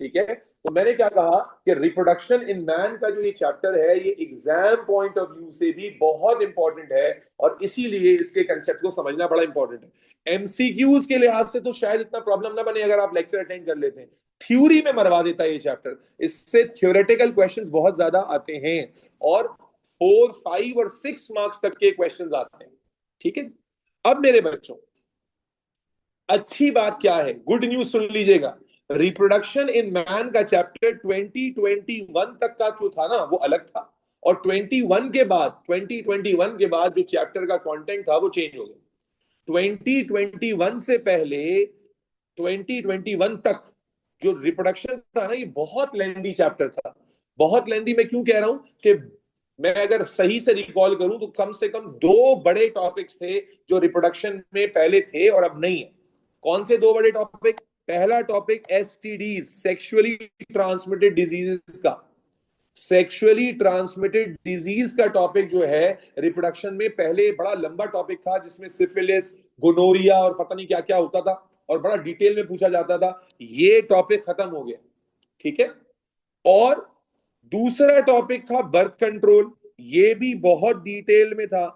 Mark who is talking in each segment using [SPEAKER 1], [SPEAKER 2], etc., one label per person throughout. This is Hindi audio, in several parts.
[SPEAKER 1] ठीक है, तो मैंने क्या कहा कि रिप्रोडक्शन इन मैन का जो ये चैप्टर है ये एग्जाम पॉइंट ऑफ व्यू से भी बहुत इंपॉर्टेंट है, और इसीलिए इसके कंसेप्ट को समझना बड़ा इंपॉर्टेंट है। एमसीक्यूज के लिहाज से तो शायद इतना प्रॉब्लम ना बने अगर आप लेक्चर अटेंड कर लेते हैं, थ्योरी में मरवा देता है ये चैप्टर, इससे थ्योरेटिकल क्वेश्चंस बहुत ज्यादा आते हैं, और 4, 5 और 6 मार्क्स तक के क्वेश्चंस आते हैं। ठीक है, अब मेरे बच्चों अच्छी बात क्या है, गुड न्यूज सुन लीजिएगा। रिप्रोडक्शन इन मैन का चैप्टर 2021 तक का जो था ना वो अलग था, और 2021 के बाद जो चैप्टर का कंटेंट था वो चेंज हो गया। 2021 से पहले 2021 तक जो रिप्रोडक्शन था ना ये बहुत लेंदी चैप्टर था। बहुत लेंदी मैं क्यों कह रहा हूं कि मैं अगर सही से रिकॉल करूं तो कम से कम 2 बड़े टॉपिक्स थे जो रिप्रोडक्शन में पहले थे और अब नहीं है। कौन से 2 बड़े टॉपिक? पहला topic STDs, sexually transmitted diseases का। सेक्सुअली ट्रांसमिटेड डिजीज का टॉपिक जो है रिप्रोडक्शन में पहले बड़ा लंबा टॉपिक था, जिसमें सिफिलिस, गोनोरिया और पता नहीं क्या क्या होता था और बड़ा डिटेल में पूछा जाता था। ये टॉपिक खत्म हो गया। ठीक है, और दूसरा टॉपिक था बर्थ कंट्रोल, ये भी बहुत डिटेल में था,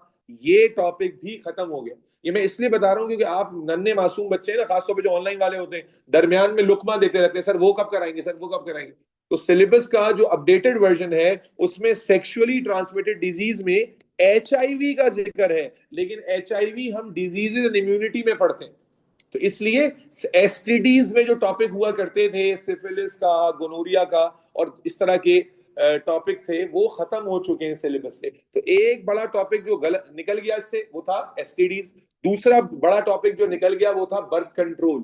[SPEAKER 1] ये टॉपिक भी खत्म हो गया। ये मैं इसलिए बता रहा हूं क्योंकि आप नन्हे मासूम बच्चे हैं ना, खासतौर पे जो ऑनलाइन वाले होते हैं, दरमियान में लुकमा देते रहते हैं, सर वो कब कराएंगे, सर वो कब कराएंगे। तो सिलेबस का जो अपडेटेड वर्जन है उसमें सेक्सुअली ट्रांसमिटेड डिजीज में एचआईवी का जिक्र है, लेकिन एचआईवी हम डिजीजेज एंड इम्यूनिटी में पढ़ते हैं। तो इसलिए एसटीडीज में जो टॉपिक हुआ करते थे, सिफिलिस का, गोनोरिया का और इस तरह के टॉपिक थे, वो खत्म हो चुके हैं सिलेबस से। तो एक बड़ा टॉपिक जो गलत निकल गया इससे वो था एसटीडीज। दूसरा बड़ा टॉपिक जो निकल गया वो था बर्थ कंट्रोल।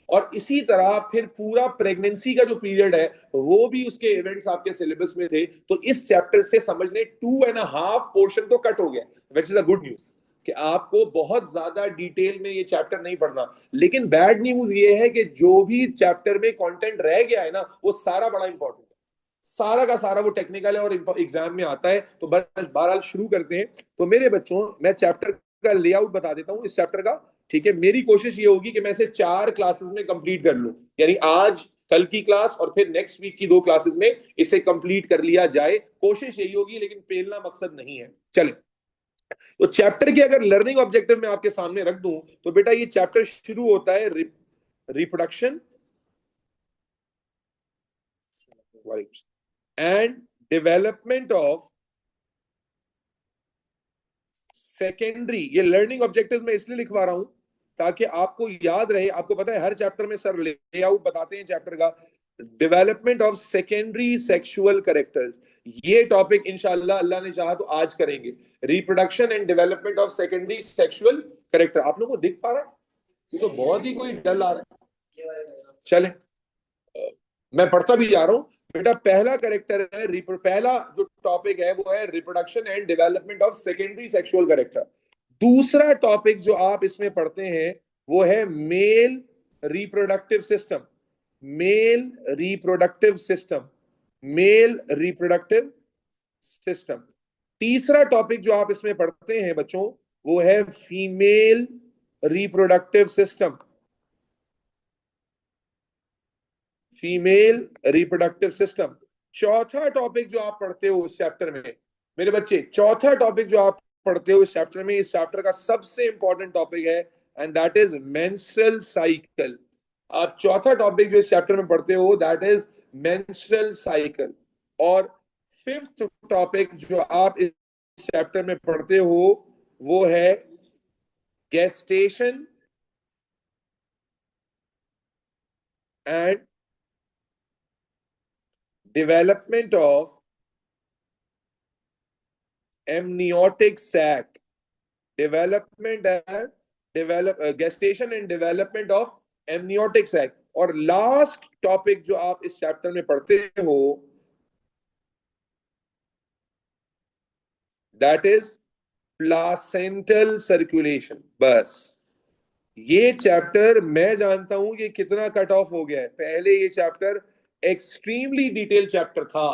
[SPEAKER 1] और इसी तरह फिर पूरा प्रेगनेंसी का जो पीरियड है वो भी उसके इवेंट्स आपके सिलेबस में थे। तो इस चैप्टर से समझने 2.5 पोर्शन तो कट हो गया, विच इज अ गुड न्यूज कि आपको बहुत ज्यादा डिटेल में ये चैप्टर नहीं पढ़ना। लेकिन बैड न्यूज ये है कि जो भी चैप्टर में कंटेंट रह गया है ना वो सारा बड़ा इंपॉर्टेंट है, सारा का सारा वो टेक्निकल है और एग्जाम में आता है। तो बहरहाल शुरू करते हैं। तो मेरे बच्चों मैं चैप्टर का लेआउट बता देता हूं इस चैप्टर का। ठीक है, मेरी कोशिश ये होगी कि मैं इसे 4 क्लासेस में कंप्लीट कर लूं, यानी आज कल की क्लास और फिर नेक्स्ट वीक की 2 क्लासेस में इसे कंप्लीट कर लिया जाए। कोशिश यही होगी, लेकिन पेलना मकसद नहीं है। चलें, तो चैप्टर के अगर लर्निंग ऑब्जेक्टिव में आपके सामने रख दूं तो बेटा ये चैप्टर शुरू होता है reproduction and development of secondary. ये लर्निंग ऑब्जेक्टिव में इसलिए लिखवा रहा हूं ताकि आपको याद रहे। आपको पता है हर चैप्टर में सर लेआउट बताते हैं चैप्टर का। Development of secondary sexual characters, ये टॉपिक इंशाल्लाह अल्लाह ने चाहा तो आज करेंगे। Reproduction and development of secondary sexual character. आप लोगों को दिख पा रहा है? ये तो बहुत ही कोई डल आ रहा है। चले, मैं पढ़ता भी जा रहा हूं बेटा। पहला कैरेक्टर है, पहला जो टॉपिक है वो है reproduction and development of secondary sexual character. दूसरा टॉपिक जो आप इसमें पढ़ते हैं वो है male reproductive system. Male reproductive system, male reproductive system. तीसरा टॉपिक जो आप इसमें पढ़ते हैं बच्चों वो है female reproductive system, female reproductive system. चौथा टॉपिक जो आप पढ़ते हो इस चैप्टर में मेरे बच्चे, चौथा टॉपिक जो आप पढ़ते हो इस चैप्टर में, इस चैप्टर का सबसे इंपॉर्टेंट टॉपिक है, and that is menstrual cycle. आप चौथा टॉपिक जो इस चैप्टर में पढ़ते हो दैट इज मेंस्ट्रुअल साइकिल। और फिफ्थ टॉपिक जो आप इस चैप्टर में पढ़ते हो वो है gestation and development of amniotic sac, development and gestation and development of amniotic sac। और लास्ट टॉपिक जो आप इस चैप्टर में पढ़ते हो दैट इज प्लासेंटल सर्कुलेशन। बस ये चैप्टर मैं जानता हूं कि कितना कट ऑफ हो गया है। पहले ये चैप्टर एक्सट्रीमली डिटेल चैप्टर था,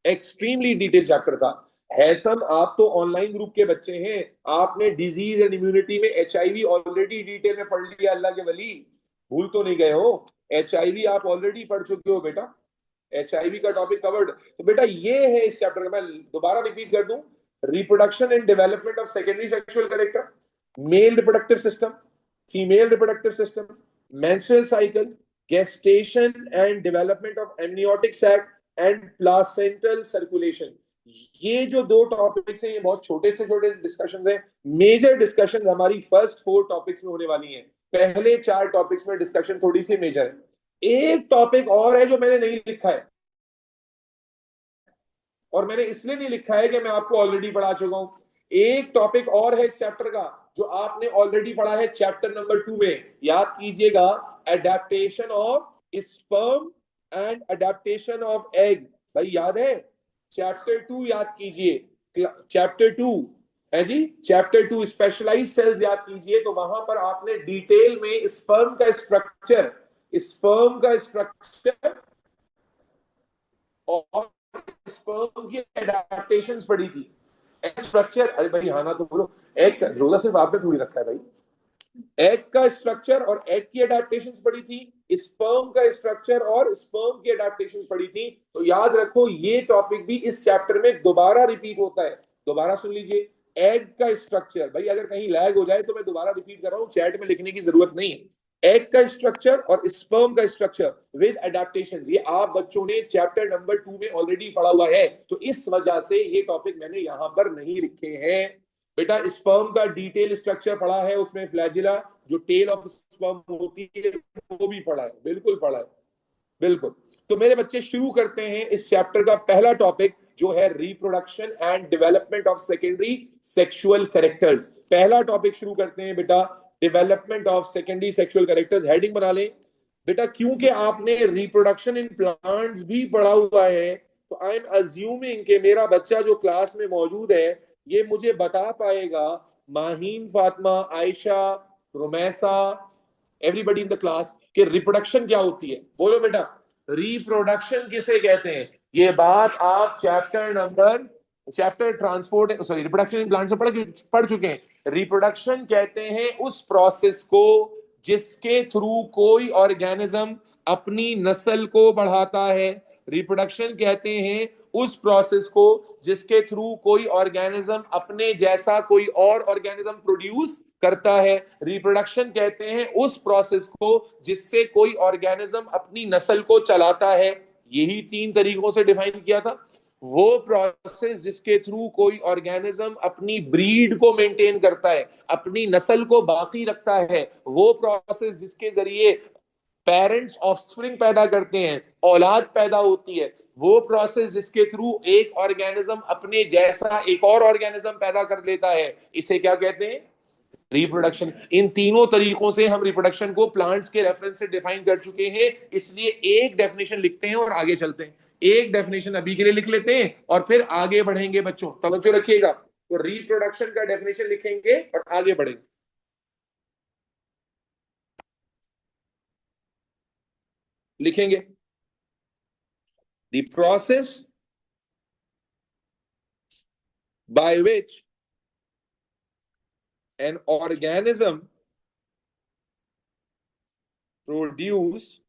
[SPEAKER 1] एक्सट्रीमली डिटेल चैप्टर था। हैसम आप तो ऑनलाइन ग्रुप के बच्चे हैं, आपने डिजीज एंड इम्यूनिटी में एचआईवी ऑलरेडी डिटेल में पढ़ लिया। अल्लाह के वली, भूल तो नहीं गए हो? एचआईवी आप ऑलरेडी पढ़ चुके हो बेटा। HIV का टॉपिक कवर्ड। तो बेटा ये है इस चैप्टर का, मैं दोबारा रिपीट कर दूं, reproduction and development of secondary sexual character, male reproductive system, female reproductive system, menstrual cycle, gestation and development of amniotic sac and placental circulation। ये जो दो टॉपिक्स हैं ये बहुत छोटे से छोटे डिस्कशन हैं। मेजर डिस्कशन हमारी फर्स्ट 4 टॉपिक्स में होने वाली हैं। पहले 4 टॉपिक्स में डिस्कशन थोड़ी सी मेजर है। एक टॉपिक और है जो मैंने नहीं लिखा है, और मैंने इसलिए नहीं लिखा है कि मैं आपको ऑलरेडी पढ़ा चुका हूं। एक टॉपिक और है इस चैप्टर का जो आपने ऑलरेडी पढ़ा है चैप्टर नंबर 2 में, याद कीजिएगा, adaptation of sperm and adaptation of egg. भाई याद है चैप्टर 2, याद कीजिए चैप्टर 2 है जी, चैप्टर 2 स्पेशलाइज्ड सेल्स याद कीजिए। तो वहां पर आपने डिटेल में स्पर्म का स्ट्रक्चर और स्पर्म की एडेप्टेशंस पढ़ी थी। स्ट्रक्चर, अरे भाई हाँ ना तो बोलो, एग रोजा सिर्फ आपने थोड़ी रखा है भाई। एग का स्ट्रक्चर और एग की एडेप्टेशंस पढ़ी थी, स्पर्म का स्ट्रक्चर और स्पर्म की एडेप्टेशंस पढ़ी थी। तो याद रखो ये टॉपिक भी इस चैप्टर में दोबारा रिपीट होता है। दोबारा सुन लीजिए, एग का स्ट्रक्चर, भाई अगर कहीं लैग हो जाए तो मैं दोबारा रिपीट कर रहा हूं, चैट में लिखने की जरूरत नहीं है। एग का स्ट्रक्चर और स्पर्म का स्ट्रक्चर विद एडेप्टेशंस, ये आप बच्चों ने चैप्टर नंबर 2 में ऑलरेडी पढ़ा हुआ है, तो इस वजह से ये टॉपिक मैंने यहां पर नहीं लिखे हैं। बेटा स्पर्म का डिटेल स्ट्रक्चर पढ़ा है, उसमें फ्लैजिला जो टेल ऑफ स्पर्म होती है वो भी पढ़ा है, बिल्कुल पढ़ा है, बिल्कुल। तो मेरे बच्चे शुरू करते हैं इस चैप्टर का पहला टॉपिक जो है reproduction and development of secondary sexual characters. पहला टॉपिक शुरू करते हैं बेटा, development of secondary sexual characters. Heading बना लें बेटा, क्योंकि आपने रिप्रोडक्शन इन प्लांट्स भी पढ़ा हुआ है, तो आई एम अज्यूमिंग कि मेरा बच्चा जो क्लास में मौजूद है ये मुझे बता पाएगा, Maheen, Fatima, Ayesha, Romaisa, everybody in the class, कि रिप्रोडक्शन क्या होती है। बोलो बेटा, रिप्रोडक्शन किसे कहते हैं? ये बात आप chapter transport sorry reproduction in plant से पढ़ चुके हैं। रिप्रोडक्शन कहते हैं उस प्रोसेस को जिसके थ्रू कोई ऑर्गेनिज्म अपनी नस्ल को बढ़ाता है। रिप्रोडक्शन कहते हैं उस प्रोसेस को जिसके थ्रू कोई ऑर्गेनिज्म अपने जैसा कोई और ऑर्गेनिज्म प्रोड्यूस करता है। रिप्रोडक्शन कहते हैं उस प्रोसेस को जिससे कोई ऑर्गेनिज्म अपनी नस्ल को चलाता है। यही 3 तरीकों से डिफाइन किया था। वो प्रोसेस जिसके थ्रू कोई ऑर्गेनिज्म अपनी ब्रीड को मेंटेन करता है, अपनी नस्ल को बाकी रखता है। वो प्रोसेस जिसके जरिए पेरेंट्स ऑफस्प्रिंग पैदा करते हैं, औलाद पैदा होती है। वो प्रोसेस जिसके थ्रू एक ऑर्गेनिज्म अपने जैसा एक और ऑर्गेनिज्म पैदा कर लेता है, इसे क्या कहते हैं? रिप्रोडक्शन। इन तीनों तरीकों से हम रिप्रोडक्शन को प्लांट्स के रेफरेंस से डिफाइन कर चुके हैं, इसलिए एक डेफिनेशन लिखते हैं और आगे चलते हैं। एक डेफिनेशन अभी के लिए लिख लेते हैं और फिर आगे बढ़ेंगे। बच्चों तवज्जो रखिएगा, तो रिप्रोडक्शन का डेफिनेशन लिखेंगे और आगे बढ़ेंगे। लिखेंगे the process by which an organism produce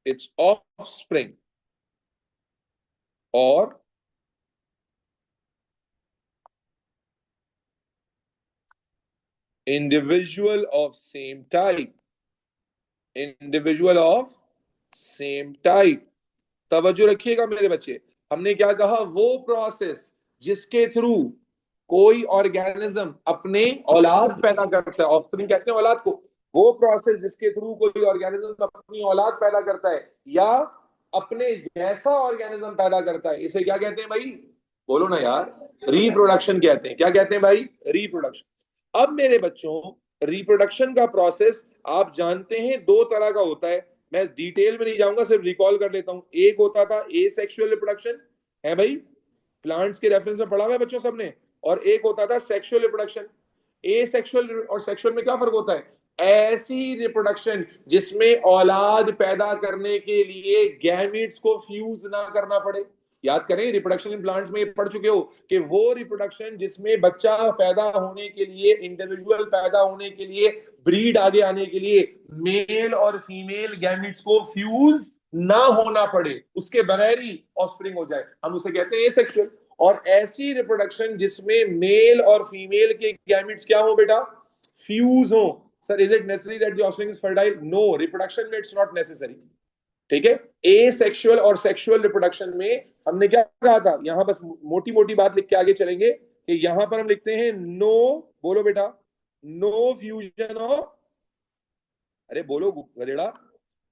[SPEAKER 1] its offspring or individual of same type, individual of same type। तवज्जो रखिएगा मेरे बच्चे, हमने क्या कहा? वो प्रोसेस जिसके थ्रू कोई ऑर्गेनिज्म अपने औलाद पैदा करता है, ऑफस्प्रिंग कहते हैं औलाद को। वो प्रोसेस जिसके थ्रू कोई ऑर्गेनिज्म अपनी औलाद पैदा करता है या अपने जैसा ऑर्गेनिज्म पैदा करता है, इसे क्या कहते हैं भाई? बोलो ना यार, रिप्रोडक्शन कहते हैं। क्या कहते हैं भाई? रिप्रोडक्शन। अब मेरे बच्चों, रिप्रोडक्शन का प्रोसेस आप जानते हैं 2 तरह का होता है। मैं डिटेल में नहीं जाऊंगा, सिर्फ रिकॉल कर लेता हूं। एक होता था एसेक्सुअल रिप्रोडक्शन, है भाई, प्लांट्स के रेफरेंस में पढ़ा हुआ है बच्चों सबने। और एक होता था सेक्सुअल रिप्रोडक्शन। एसेक्सुअल और सेक्सुअल में क्या फर्क होता है? ऐसी रिप्रोडक्शन जिसमें औलाद पैदा करने के लिए गैमीट्स को फ्यूज ना करना पड़े। याद करें, रिप्रोडक्शन इन प्लांट्स में ये पढ़ चुके हो कि वो रिप्रोडक्शन जिसमें बच्चा पैदा होने के लिए, इंडिविजुअल पैदा होने के लिए, ब्रीड आगे आने के लिए मेल और फीमेल गैमेट्स को फ्यूज ना होना पड़े, उसके बगैर ही ऑफस्प्रिंग हो जाए, हम उसे कहते हैं एसेक्सुअल। और ऐसी रिप्रोडक्शन जिसमें मेल और फीमेल के गैमेट्स क्या हो बेटा, फ्यूज हो। Sir is it necessary that the offspring is fertile? No, reproduction में इट्स नॉट नेसेसरी। ठीक है, ए सेक्सुअल और सेक्सुअल रिप्रोडक्शन में हमने क्या कहा था, यहां बस मोटी मोटी बात लिख के आगे चलेंगे कि यहां पर हम लिखते हैं नो, बोलो बेटा, नो फ्यूजन ऑफ, अरे बोलो गधेड़ा,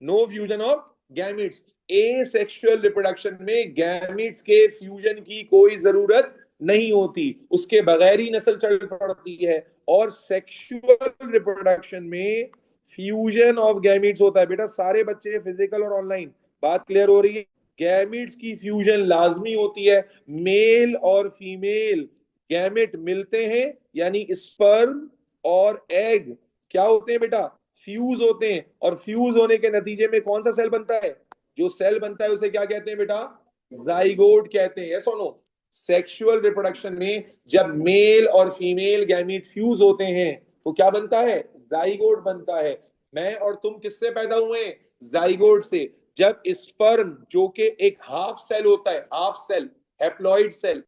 [SPEAKER 1] no fusion of gametes. Asexual reproduction में गैमिट्स के फ्यूजन की कोई जरूरत नहीं होती, उसके बगैर ही नस्ल चल पड़ती है। और सेक्सुअल रिप्रोडक्शन में फ्यूजन ऑफ गैमिट्स होता है बेटा। सारे बच्चे फिजिकल और ऑनलाइन, बात क्लियर हो रही है? गैमिट्स की फ्यूजन लाजमी होती है, मेल और फीमेल गैमेट मिलते हैं, यानी स्पर्म और एग क्या होते हैं बेटा, फ्यूज होते हैं। और फ्यूज होने के नतीजे में कौन सा सेल बनता है, जो सेल बनता है उसे क्या कहते हैं बेटा, जाइगोट कहते हैं। यस और नो? सेक्सुअल रिप्रोडक्शन में जब मेल और फीमेल गैमीट फ्यूज होते हैं तो क्या बनता है, जाइगोट बनता है। मैं और तुम किससे पैदा हुए हैं, जाइगोट से। जब स्पर्म जो कि एक हाफ सेल होता है, हाफ सेल हैप्लॉइड सेल,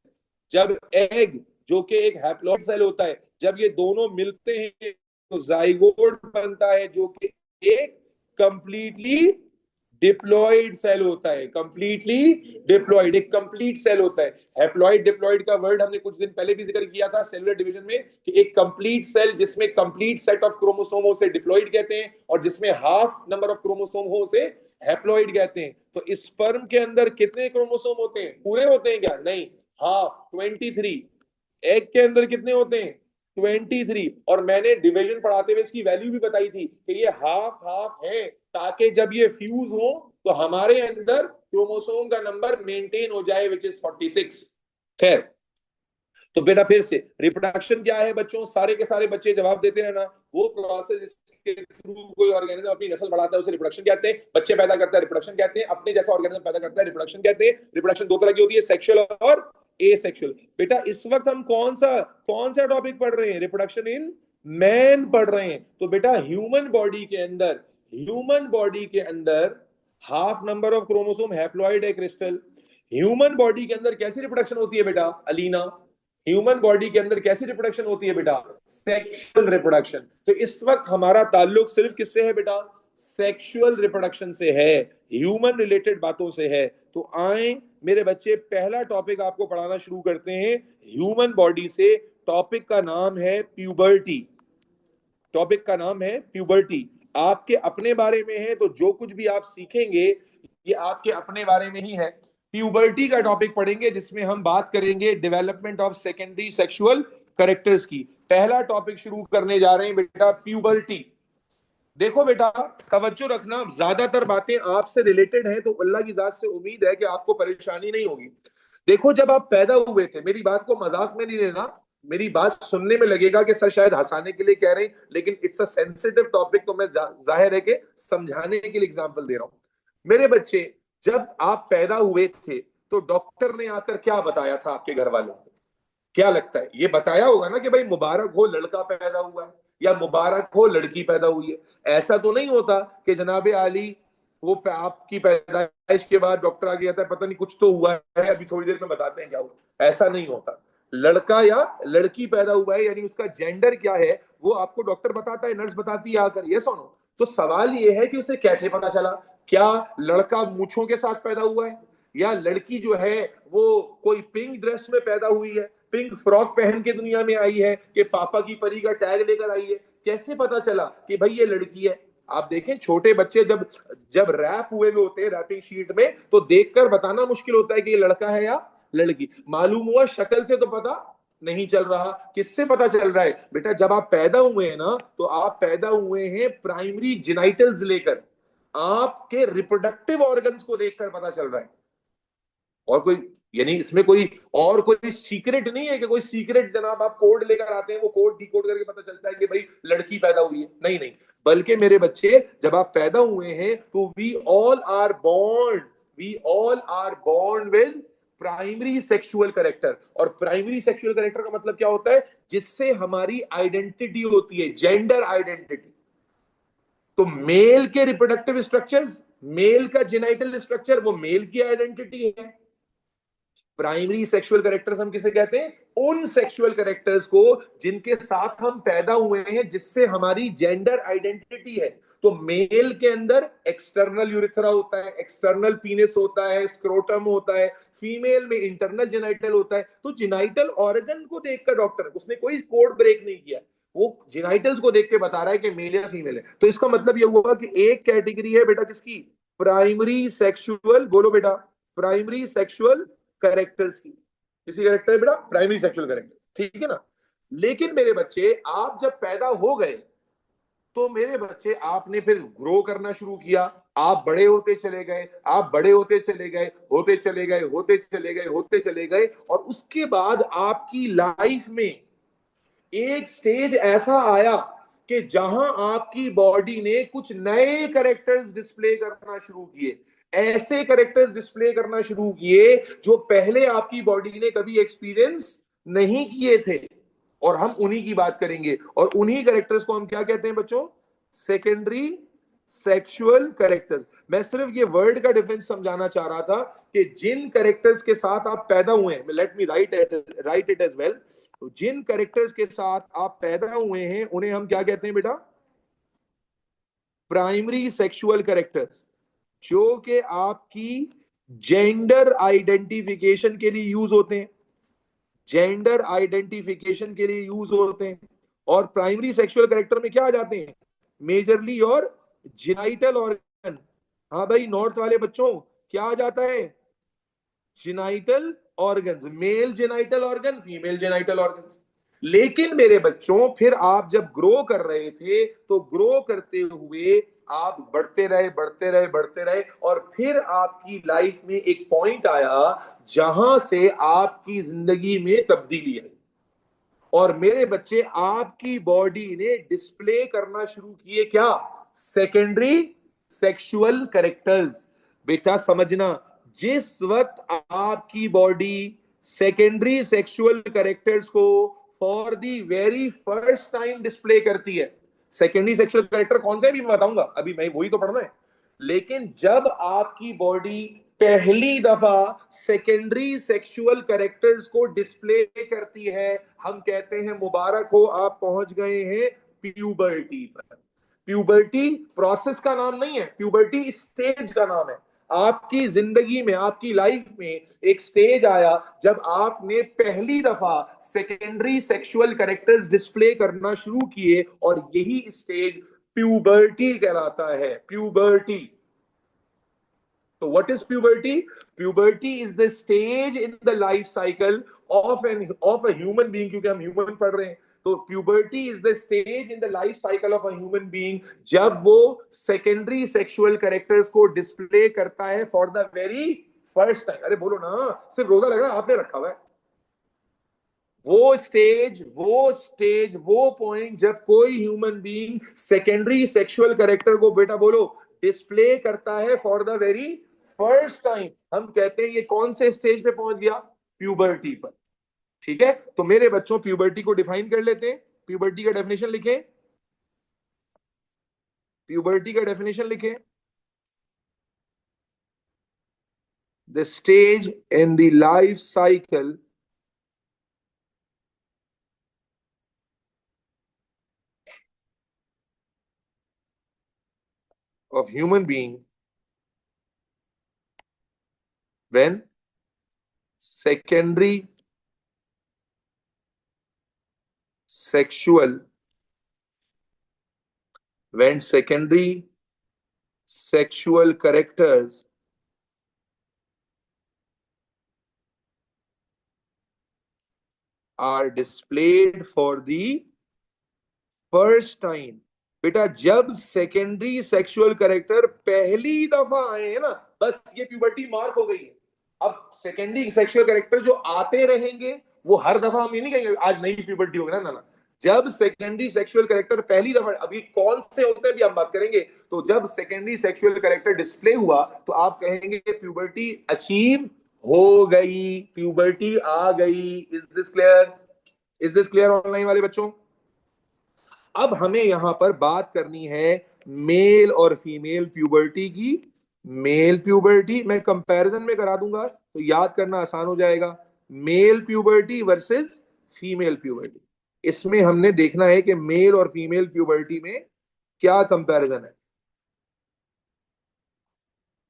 [SPEAKER 1] जब एग जो कि एक हैप्लॉइड सेल होता है, जब ये दोनों मिलते हैं तो जाइगोट बनता है, जो कि एक कंप्लीटली डिप्लॉइड सेल होता है। कंप्लीटली डिप्लॉइड, एक कंप्लीट सेल होता है। हैप्लॉइड डिप्लॉइड का वर्ड हमने कुछ दिन पहले भी जिक्र किया था सेलुलर डिवीजन में, कि एक कंप्लीट सेल जिसमें कंप्लीट सेट ऑफ क्रोमोसोम हो से डिप्लॉइड कहते हैं, और जिसमें हाफ नंबर ऑफ क्रोमोसोम हो से हैप्लॉइड कहते हैं। तो स्पर्म के अंदर कितने क्रोमोसोम होते हैं, पूरे होते हैं क्या, नहीं, हाफ, 23। एग के अंदर कितने होते हैं, 23। और मैंने डिवीजन पढ़ाते हुए इसकी वैल्यू भी बताई थी कि ये हाफ हाफ है, ताकि जब ये फ्यूज हो तो हमारे अंदर क्रोमोसोम का नंबर मेंटेन हो जाए, विच इज 46। खैर, तो बेटा फिर से रिप्रोडक्शन क्या है बच्चों, सारे के सारे बच्चे जवाब देते हैं ना, वो प्रोसेस जिसके थ्रू कोई ऑर्गेनिज्म अपनी नस्ल बढ़ाता है उसे रिप्रोडक्शन कहते हैं। बच्चे पैदा करता है रिप्रोडक्शन कहते हैं, अपने जैसा ऑर्गेनिज्म पैदा करता है रिप्रोडक्शन कहते हैं। रिप्रोडक्शन दो तरह की होती है, सेक्सुअल और एसेक्सुअल। बेटा इस वक्त हम कौन सा टॉपिक पढ़ रहे हैं, रिप्रोडक्शन इन मैन पढ़ रहे हैं। तो बेटा ह्यूमन बॉडी के अंदर half number of chromosome haploid है क्रिस्टल। ह्यूमन बॉडी के अंदर कैसी रिप्रोडक्शन होती है बेटा, अलीना, ह्यूमन बॉडी के अंदर कैसी रिप्रोडक्शन होती है बेटा, सेक्सुअल रिप्रोडक्शन। तो इस वक्त हमारा ताल्लुक सिर्फ किससे है बेटा, सेक्सुअल रिप्रोडक्शन से है, ह्यूमन रिलेटेड बातों से है। तो आए मेरे बच्चे, पहला टॉपिक आपको पढ़ाना शुरू करते हैं ह्यूमन बॉडी से। टॉपिक का नाम है प्यूबर्टी। टॉपिक का नाम है प्यूबर्टी। आपके अपने बारे में है, तो जो कुछ भी आप सीखेंगे ये आपके अपने बारे में ही है। प्यूबर्टी का टॉपिक पढ़ेंगे, जिसमें हम बात करेंगे development of secondary sexual characters की। पहला टॉपिक शुरू करने जा रहे हैं बेटा, प्यूबर्टी। देखो बेटा, तवज्जो रखना, ज्यादातर बातें आपसे रिलेटेड हैं, तो अल्लाह की जात से उम्मीद है कि आपको परेशानी नहीं होगी। देखो, जब आप पैदा हुए थे, मेरी बात को मजाक में नहीं लेना, मेरी बात सुनने में लगेगा कि सर शायद हंसाने के लिए कह रहे हैं, लेकिन इट्स अ सेंसिटिव टॉपिक, तो मैं जाहिर है कि समझाने के लिए एग्जांपल दे रहा हूं। मेरे बच्चे, जब आप पैदा हुए थे तो डॉक्टर ने आकर क्या बताया था आपके घर वालों को, क्या लगता है, ये बताया होगा ना कि भाई मुबारक हो लड़का पैदा हुआ है या मुबारक हो लड़की पैदा हुई है। ऐसा तो नहीं होता कि जनाबे आली वो आपकी पैदाइश के बाद डॉक्टर आगे कहता है पता नहीं कुछ तो हुआ है, अभी थोड़ी देर में बताते हैं क्या हुआ। ऐसा नहीं होता। लड़का या लड़की पैदा हुआ है, यानी उसका जेंडर क्या है वो आपको डॉक्टर बताता है, नर्स बताती है आकर, ये सुनो। तो सवाल ये है कि उसे कैसे पता चला, क्या लड़का मूछों के साथ पैदा हुआ है, या लड़की जो है वो कोई पिंक ड्रेस में पैदा हुई है, पिंक फ्रॉक पहन के दुनिया में आई है, कि पापा की परी का टैग लेकर आई है। कैसे पता चला कि भाई ये लड़की है? आप देखें, छोटे बच्चे जब जब रैप हुए हुए होते हैं रैपिंग शीट में, तो देखकर बताना मुश्किल होता है कि ये लड़का है या लड़की। मालूम हुआ शक्ल से तो पता नहीं चल रहा। किससे पता चल रहा है बेटा, जब आप पैदा हुए हैं ना, तो आप पैदा हुए हैं प्राइमरी जेनाइटल्स लेकर, आपके रिप्रोडक्टिव ऑर्गन्स को देखकर पता चल रहा है। और कोई, यानी इसमें कोई और कोई सीक्रेट नहीं है कि कोई सीक्रेट जनाब आप कोड लेकर आते हैं, वो कोड डिकोड करके पता चलता है कि भाई लड़की पैदा हुई है। नहीं नहीं, बल्कि मेरे बच्चे, जब आप पैदा हुए हैं तो we all are born with primary sexual character. और प्राइमरी सेक्सुअल करेक्टर का मतलब क्या होता है? जिससे हमारी आइडेंटिटी होती है, जेंडर आइडेंटिटी। तो मेल के रिप्रोडक्टिव स्ट्रक्चर्स, मेल का जेनाइटल स्ट्रक्चर, वो मेल की आइडेंटिटी है। प्राइमरी सेक्सुअल कैरेक्टर्स हम किसे कहते हैं? उन सेक्सुअल कैरेक्टर्स को जिनके साथ हम पैदा हुए हैं, जिससे हमारी जेंडर आइडेंटिटी है। तो मेल के अंदर एक्सटर्नल यूरिथ्रा होता है, एक्सटर्नल पीनिस होता है, स्क्रोटम होता है। फीमेल में इंटरनल जेनाइटल होता है। तो जेनाइटल ऑर्गन को देखकर डॉक्टर, उसने कोई कोड ब्रेक नहीं किया, वो जेनाइटल्स को देख के बता रहा है कि मेल या फीमेल है। तो इसका मतलब ये हुआ कि एक कैटेगरी है बेटा किसकी? प्राइमरी सेक्सुअल, बोलो बेटा, प्राइमरी सेक्सुअल कैरेक्टर्स की। किसी कैरेक्टर है बेटा? प्राइमरी सेक्सुअल कैरेक्टर, ठीक है ना। लेकिन मेरे बच्चे, आप जब पैदा हो गए तो मेरे बच्चे आपने फिर ग्रो करना शुरू किया, आप बड़े होते चले गए, आप बड़े होते चले गए, होते चले गए, होते चले गए, होते चले गए, और उसके बाद आपकी लाइफ में एक स्टेज ऐसा आया कि जहां आपकी बॉडी ने कुछ नए कैरेक्टर्स डिस्प्ले करना शुरू किए। ऐसे कैरेक्टर्स डिस्प्ले करना शुरू किए जो पहले आपकी बॉडी ने कभी एक्सपीरियंस नहीं किए थे। और हम उन्हीं की बात करेंगे। और उन्हीं कैरेक्टर्स को हम क्या कहते हैं बच्चों? Secondary sexual characters. मैं सिर्फ ये वर्ड का डिफरेंस समझाना चाह रहा था कि जिन कैरेक्टर्स के साथ आप पैदा हुए हैं, let me write it as well. तो जिन कैरेक्टर्स के साथ आप पैदा हुए हैं उन्हें हम क्या कहते हैं बेटा? प्राइमरी सेक्सुअल कैरेक्टर्स, जो कि आपकी जेंडर आइडेंटिफिकेशन के लिए यूज होते हैं, जेंडर आइडेंटिफिकेशन के लिए यूज होते हैं। और प्राइमरी सेक्सुअल कैरेक्टर में क्या आ जाते हैं? मेजरली और जेनाइटल ऑर्गन। हाँ भाई, नॉर्थ वाले बच्चों, क्या आ जाता है? Genital organs, mail genital organ, female genital organs. लेकिन मेरे बच्चों, फिर आप जब ग्रो कर रहे थे तो ग्रो करते हुए आप बढ़ते रहे, बढ़ते रहे, बढ़ते रहे, और फिर आपकी लाइफ में एक पॉइंट आया जहां से आपकी जिंदगी में तब्दीली आई। और मेरे बच्चे, आपकी बॉडी ने डिस्प्ले करना शुरू किए क्या? Secondary sexual characters. बेटा समझना, जिस वक्त आपकी बॉडी सेकेंडरी सेक्सुअल कैरेक्टर्स को for the very first time display करती है। सेकेंडरी सेक्सुअल कैरेक्टर कौन से भी मैं बताऊंगा, अभी मैं वही तो पढ़ना है। लेकिन जब आपकी बॉडी पहली दफा सेकेंडरी सेक्सुअल कैरेक्टर्स को डिस्प्ले करती है, हम कहते हैं मुबारक हो, आप पहुंच गए हैं प्यूबर्टी पर। प्यूबर्टी प्रोसेस का नाम नहीं है, प्यूबर्टी स्टेज का नाम है। आपकी जिंदगी में, आपकी लाइफ में एक स्टेज आया जब आपने पहली दफा सेकेंडरी सेक्सुअल कैरेक्टर्स डिस्प्ले करना शुरू किए, और यही स्टेज प्यूबर्टी कहलाता है। Puberty. So what is puberty? Puberty is the stage in the life cycle of a human being, क्योंकि हम human पढ़ रहे हैं। तो puberty is the stage in the life cycle of a human being जब वो secondary sexual characters को display करता है for the very first time। अरे बोलो ना, सिर्फ रोजा लग रहा है, आपने रखा हुआ है। वो पॉइंट जब कोई human being secondary sexual character को, बेटा बोलो, डिस्प्ले करता है for the very first time, हम कहते हैं ये कौन से स्टेज पे पहुंच गया? प्यूबर्टी पर। ठीक है, तो मेरे बच्चों, प्यूबर्टी को डिफाइन कर लेते हैं। प्यूबर्टी का डेफिनेशन लिखें। प्यूबर्टी का डेफिनेशन लिखें। The stage in the life cycle of human being when secondary sexual when secondary sexual characters are displayed for the first time। बेटा, जब सेकेंडरी सेक्सुअल कैरेक्टर पहली दफा आए हैं ना, बस ये प्यूबर्टी मार्क हो गई है। अब सेकेंडरी सेक्सुअल कैरेक्टर जो आते रहेंगे, वो हर दफा हम ये नहीं कहेंगे आज नई प्यूबर्टी हो गया ना, ना। जब सेकेंडरी सेक्सुअल कैरेक्टर पहली दफा, अभी कौन से होते हैं भी हम बात करेंगे, तो जब सेकेंडरी सेक्सुअल कैरेक्टर डिस्प्ले हुआ तो आप कहेंगे प्यूबर्टी अचीव हो गई, प्यूबर्टी आ गई। Is this clear? Is this clear online वाले बच्चों? अब हमें यहां पर बात करनी है मेल और फीमेल प्यूबर्टी की। मेल प्यूबर्टी मैं कंपैरिजन में करा दूंगा तो याद करना आसान हो जाएगा। Male puberty versus female puberty, इसमें हमने देखना है कि मेल और फीमेल प्यूबर्टी में क्या कंपैरिजन है।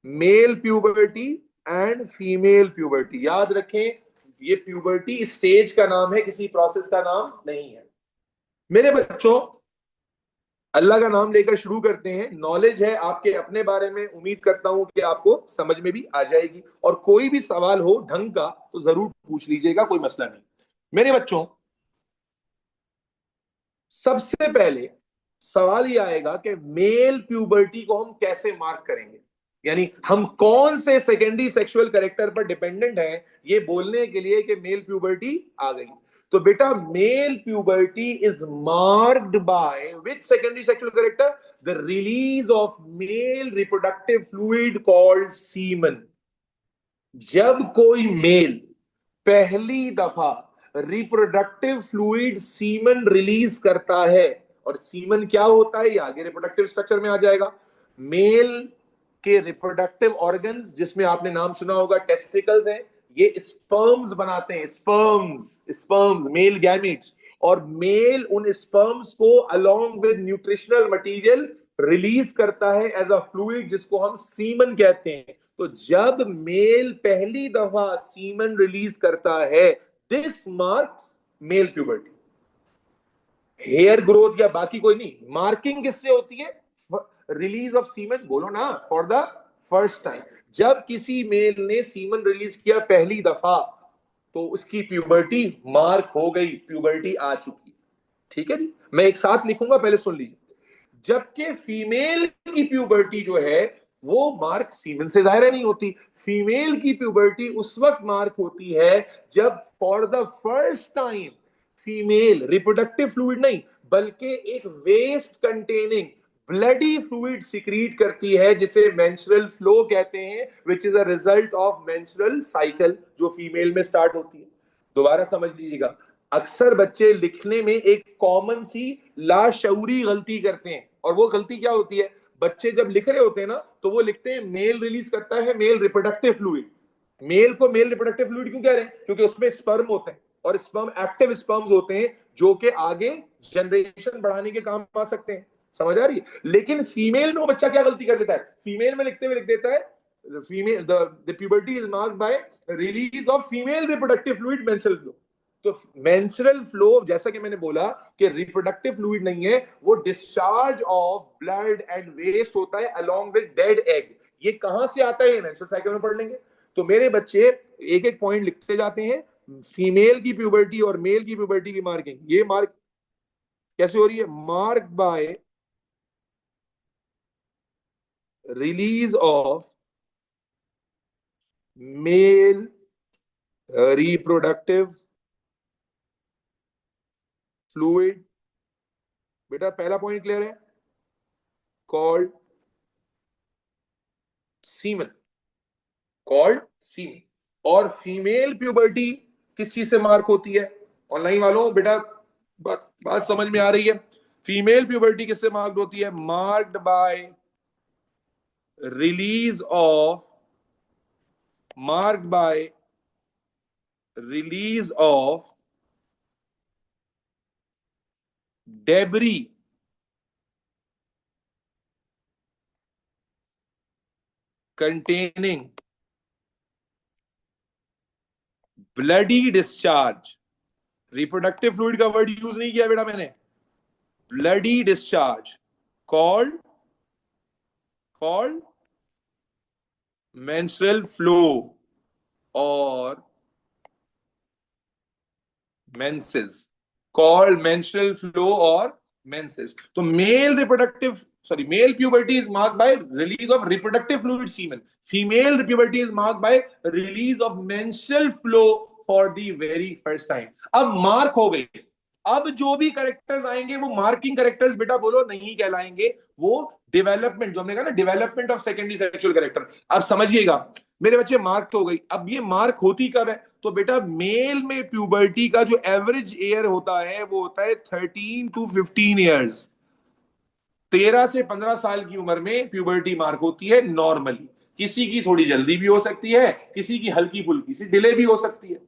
[SPEAKER 1] Male puberty and female puberty, याद रखें ये प्यूबर्टी स्टेज का नाम है, किसी प्रोसेस का नाम नहीं है। मेरे बच्चों, अल्लाह का नाम लेकर शुरू करते हैं। नॉलेज है आपके अपने बारे में, उम्मीद करता हूं कि आपको समझ में भी आ जाएगी, और कोई भी सवाल हो ढंग का तो जरूर पूछ लीजिएगा, कोई मसला नहीं। मेरे बच्चों, सबसे पहले सवाल ये आएगा कि मेल प्यूबर्टी को हम कैसे मार्क करेंगे, यानी हम कौन से सेकेंडरी सेक्सुअल कैरेक्टर पर डिपेंडेंट हैं ये बोलने के लिए कि मेल प्यूबर्टी आ गई। तो बेटा, male puberty is marked by which secondary sexual character? The release of male reproductive fluid called semen. जब कोई मेल पहली दफा रिप्रोडक्टिव फ्लूइड सीमन रिलीज करता है, और सीमन क्या होता है ये आगे रिप्रोडक्टिव स्ट्रक्चर में आ जाएगा। मेल के रिप्रोडक्टिव ऑर्गन्स, जिसमें आपने नाम सुना होगा टेस्टिकल्स हैं, ये स्पर्म्स बनाते हैं। स्पर्म्स मेल गैमीट्स, और मेल उन स्पर्म्स को along with nutritional material release करता है एज अ फ्लूइड, जिसको हम सीमन कहते हैं। तो जब मेल पहली दफा सीमन रिलीज करता है, this marks male puberty. Hair growth या बाकी कोई नहीं, मार्किंग किससे होती है? रिलीज ऑफ सीमन, बोलो ना, फॉर द फर्स्ट टाइम। जब किसी मेल ने सीमन रिलीज किया पहली दफा, तो उसकी प्यूबर्टी मार्क हो गई, प्यूबर्टी आ चुकी। ठीक है जी, मैं एक साथ लिखूंगा, पहले सुन लीजिए। जबकि फीमेल की प्यूबर्टी जो है वो मार्क सीमन से जाहिर नहीं होती। फीमेल की प्यूबर्टी उस वक्त मार्क होती है जब for the first time female reproductive fluid नहीं बल्कि एक waste containing bloody fluid secrete करती है, जिसे मेंस्ट्रुअल फ्लो कहते हैं, which is a result of menstrual cycle, जो फीमेल में स्टार्ट होती है। दोबारा समझ लीजिएगा, अक्सर बच्चे लिखने में एक कॉमन सी लाशऊरी गलती करते हैं, और वो गलती क्या होती है? बच्चे जब लिख रहे होते हैं ना, तो वो लिखते हैं मेल रिलीज करता है मेल रिप्रोडक्टिव फ्लूइड। मेल को मेल रिप्रोडक्टिव फ्लूइड क्यों कह रहे हैं? क्योंकि उसमें स्पर्म होते हैं, और स्पर्म एक्टिव स्पर्म्स होते हैं जो कि आगे जनरेशन बढ़ाने के काम आ सकते हैं। समझ आ रही है? लेकिन फीमेल में वो बच्चा क्या गलती कर देता है? फीमेल में लिखते हुए लिख देता है female the puberty is marked by release of female reproductive fluid menstrual flow. तो मेंस्ट्रुअल फ्लो, जैसा कि मैंने बोला कि रिप्रोडक्टिव फ्लूइड नहीं है, वो discharge of blood and waste होता है अलोंग विद डेड एग। ये कहां से आता है? मेंस्ट्रुअल साइकिल में पढ़ लेंगे। तो मेरे बच्चे एक एक पॉइंट लिखते जाते हैं। फीमेल की प्यूबर्टी और मेल की प्यूबर्टी की मार्किंग, ये मार्क कैसे हो रही है? Mark bye release of male reproductive fluid. बेटा पहला पॉइंट क्लियर है? Called semen, called semen. और फीमेल प्यूबर्टी किस चीज से मार्क होती है? ऑनलाइन वालों बेटा बात समझ में आ रही है? फीमेल प्यूबर्टी किससे मार्क्ड होती है? Marked by release of marked by release of debris containing bloody discharge. Reproductive fluid का वर्ड यूज नहीं किया बेटा मैंने, bloody discharge, called called menstrual flow और मेंसेस, कॉल्ड मेंस्ट्रुअल फ्लो और मेंसेस। तो male reproductive sorry male puberty is marked by release of reproductive fluid semen, female puberty is marked by release of menstrual flow for the very first time. अब मार्क हो गई। अब जो भी करेक्टर्स आएंगे वो मार्किंग करेक्टर्स बेटा बोलो नहीं कहलाएंगे, वो डेवलपमेंट, जो हमने कहा ना, development of secondary sexual character. अब समझिएगा मेरे बच्चे, मार्क तो हो गई। अब ये मार्क होती कब है? तो बेटा मेल में प्यूबर्टी का जो एवरेज ईयर होता है वो होता है 13 to 15 ईयर्स। 13 से 15 साल की उम्र में प्यूबर्टी मार्क होती है नॉर्मली। किसी की थोड़ी जल्दी भी हो सकती है, किसी की हल्की फुल्की सी डिले भी हो सकती है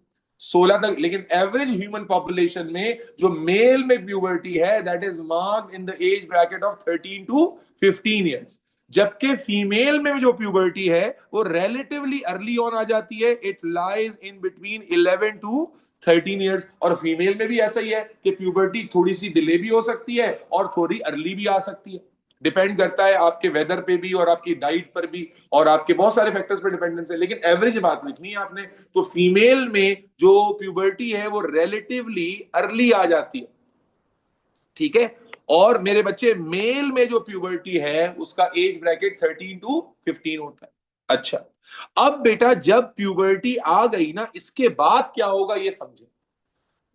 [SPEAKER 1] 16 तक। लेकिन एवरेज ह्यूमन पॉपुलेशन में जो मेल में प्यूबर्टी है that is marked in the age bracket of 13 to 15 years. जबकि फीमेल में जो प्यूबर्टी है वो रिलेटिवली अर्ली ऑन आ जाती है, it lies in between 11 to 13 years. और फीमेल में भी ऐसा ही है कि प्यूबर्टी थोड़ी सी डिले भी हो सकती है और थोड़ी अर्ली भी आ सकती है। डिपेंड करता है आपके वेदर पे भी और आपकी डाइट पर भी और आपके बहुत सारे फैक्टर्स पर डिपेंडेंस है, लेकिन एवरेज बात लिखनी है आपने। तो फीमेल में जो प्यूबर्टी है वो रिलेटिवली अर्ली आ जाती है, ठीक है। और मेरे बच्चे मेल में जो प्यूबर्टी है उसका एज ब्रैकेट 13 to 15 होता है। अच्छा, अब बेटा जब प्यूबर्टी आ गई ना, इसके बाद क्या होगा ये समझे।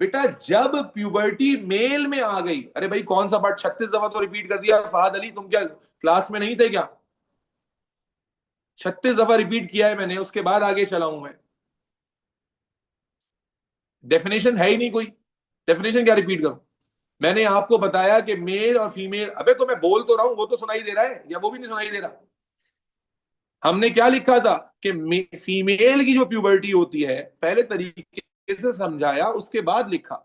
[SPEAKER 1] बेटा जब प्यूबर्टी मेल में आ गई, अरे भाई कौन सा पार्ट 36 दफा तो रिपीट कर दिया फहद अली, तुम क्या क्लास में नहीं थे क्या? 36 दफा रिपीट किया है मैंने, उसके बाद आगे चला हूं मैं। डेफिनेशन है ही नहीं कोई, डेफिनेशन क्या रिपीट करूं? मैंने आपको बताया कि मेल और फीमेल, अबे तो मैं बोल तो रहा हूं, वो तो सुनाई दे रहा है या वो भी नहीं सुनाई दे रहा? हमने क्या लिखा था कि फीमेल की जो प्यूबर्टी होती है पहले तरीके से समझाया, उसके बाद लिखा।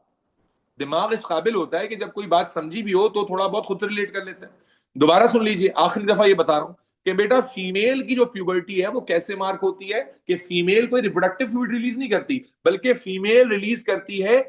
[SPEAKER 1] दिमाग इस काबिल होता है कि जब कोई बात समझी भी हो तो थोड़ा बहुत खुद से रिलेट कर लेते हैं। दोबारा सुन लीजिए, आखिरी दफा ये बता रहा हूं कि बेटा फीमेल की जो प्यूबर्टी है वो कैसे मार्क होती है कि फीमेल कोई रिप्रोडक्टिव फ्लूइड रिलीज नहीं करती, बल्कि फीमेल रिलीज करती है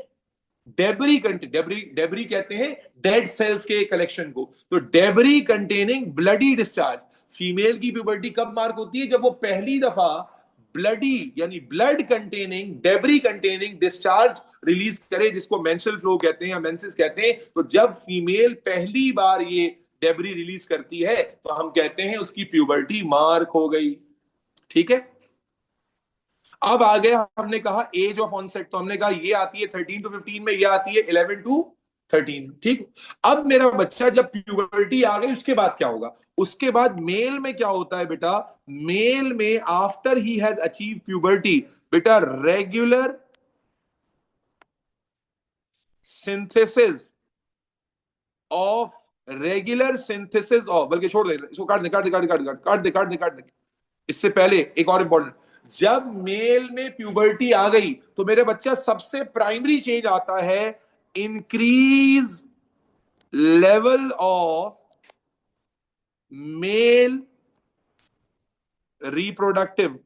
[SPEAKER 1] डेबरी कंटेन, डेबरी डेबरी कहते हैं डेड सेल्स के कलेक्शन को। तो debris containing bloody discharge, female की प्यूबर्टी कब मार्क होती है? जब वो पहली दफा ब्लडी यानी blood containing debris containing discharge release करे, जिसको मेंस्ट्रुअल फ्लो कहते हैं या मेंसेस कहते हैं। तो जब फीमेल पहली बार ये डेबरी रिलीज करती है तो हम कहते हैं उसकी प्यूबर्टी मार्क हो गई, ठीक है। अब आ गया, हमने कहा एज ऑफ ऑनसेट, तो हमने कहा ये आती है 13 to 15 में, ये आती है 11 to 13, ठीक। अब मेरा बच्चा जब प्यूबर्टी आ गई उसके बाद क्या होगा? उसके बाद मेल में क्या होता है बेटा? मेल में after he has achieve puberty, बेटा regular synthesis of regular synthesis of, बल्कि छोड़ दे इसको, काट दे काट दे काट दे काट दे काट दे काट दे काट दे। इससे पहले एक और इंपॉर्टेंट, जब मेल में प्यूबर्टी आ गई तो मेरे बच्चा सबसे प्राइमरी चेंज आता है increase level of male reproductive.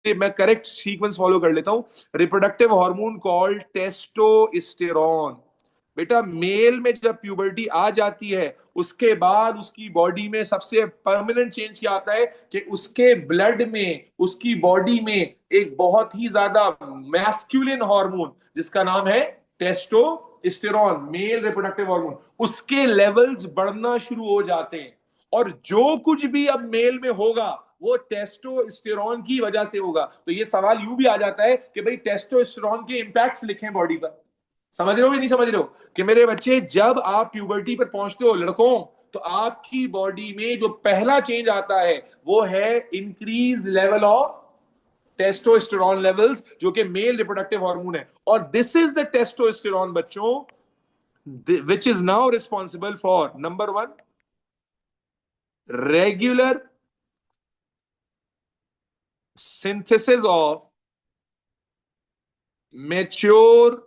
[SPEAKER 1] मैं करेक्ट सीक्वेंस फॉलो कर लेता हूं। Reproductive hormone called testosterone. बेटा मेल में जब प्यूबर्टी आ जाती है उसके बाद उसकी बॉडी में सबसे परमानेंट चेंज क्या आता है कि उसके ब्लड में, उसकी बॉडी में एक बहुत ही ज्यादा मैस्कुलिन हार्मोन जिसका नाम है टेस्टोस्टेरोन, मेल रिप्रोडक्टिव हार्मोन, उसके लेवल्स बढ़ना शुरू हो जाते हैं। और जो कुछ भी अब मेल में होगा वो टेस्टोस्टेरोन की वजह से होगा। तो ये सवाल यूं भी आ जाता है कि भाई टेस्टोस्टेरोन के इंपैक्ट्स लिखें बॉडी पर। समझ रहे हो या नहीं समझ रहे हो कि मेरे बच्चे जब आप प्यूबर्टी पर पहुंचते हो लड़कों, तो आपकी बॉडी में जो पहला चेंज आता है वो है increase level of testosterone levels, जो कि मेल रिप्रोडक्टिव हार्मोन है। और दिस इज द टेस्टोस्टेरोन बच्चों which is now responsible for number 1 regular synthesis of mature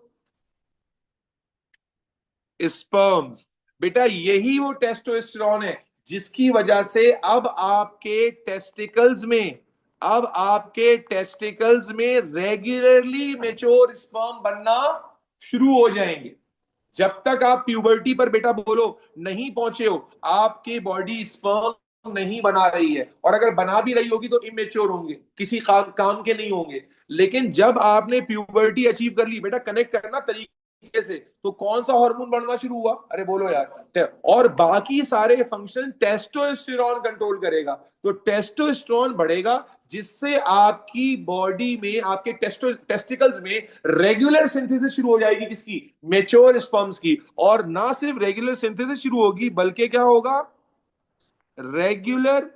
[SPEAKER 1] sperms। बेटा यही वो टेस्टोस्टेरोन है जिसकी वजह से अब आपके टेस्टिकल्स में, अब आपके टेस्टिकल्स में रेगुलरली मेच्योर स्पर्म बनना शुरू हो जाएंगे। जब तक आप प्यूबर्टी पर बेटा बोलो नहीं पहुंचे हो, आपकी बॉडी स्पर्म नहीं बना रही है, और अगर बना भी रही होगी तो इमेच्योर होंगे, किसी काम के नहीं होंगे। लेकिन जब आपने प्यूबर्टी अचीव कर ली, बेटा कनेक्ट करना तरीका तरीके से, तो कौन सा हार्मोन बढ़ना शुरू हुआ? अरे बोलो यार। और बाकी सारे फंक्शन टेस्टोस्टेरोन कंट्रोल करेगा। तो टेस्टोस्टेरोन बढ़ेगा, जिससे आपकी बॉडी में, आपके टेस्टिकल्स में रेगुलर सिंथेसिस शुरू हो जाएगी। किसकी? मेच्योर स्पर्म्स की। और ना सिर्फ रेगुलर सिंथेसिस शुरू होगी, बल्कि क्या होगा? रेगुलर,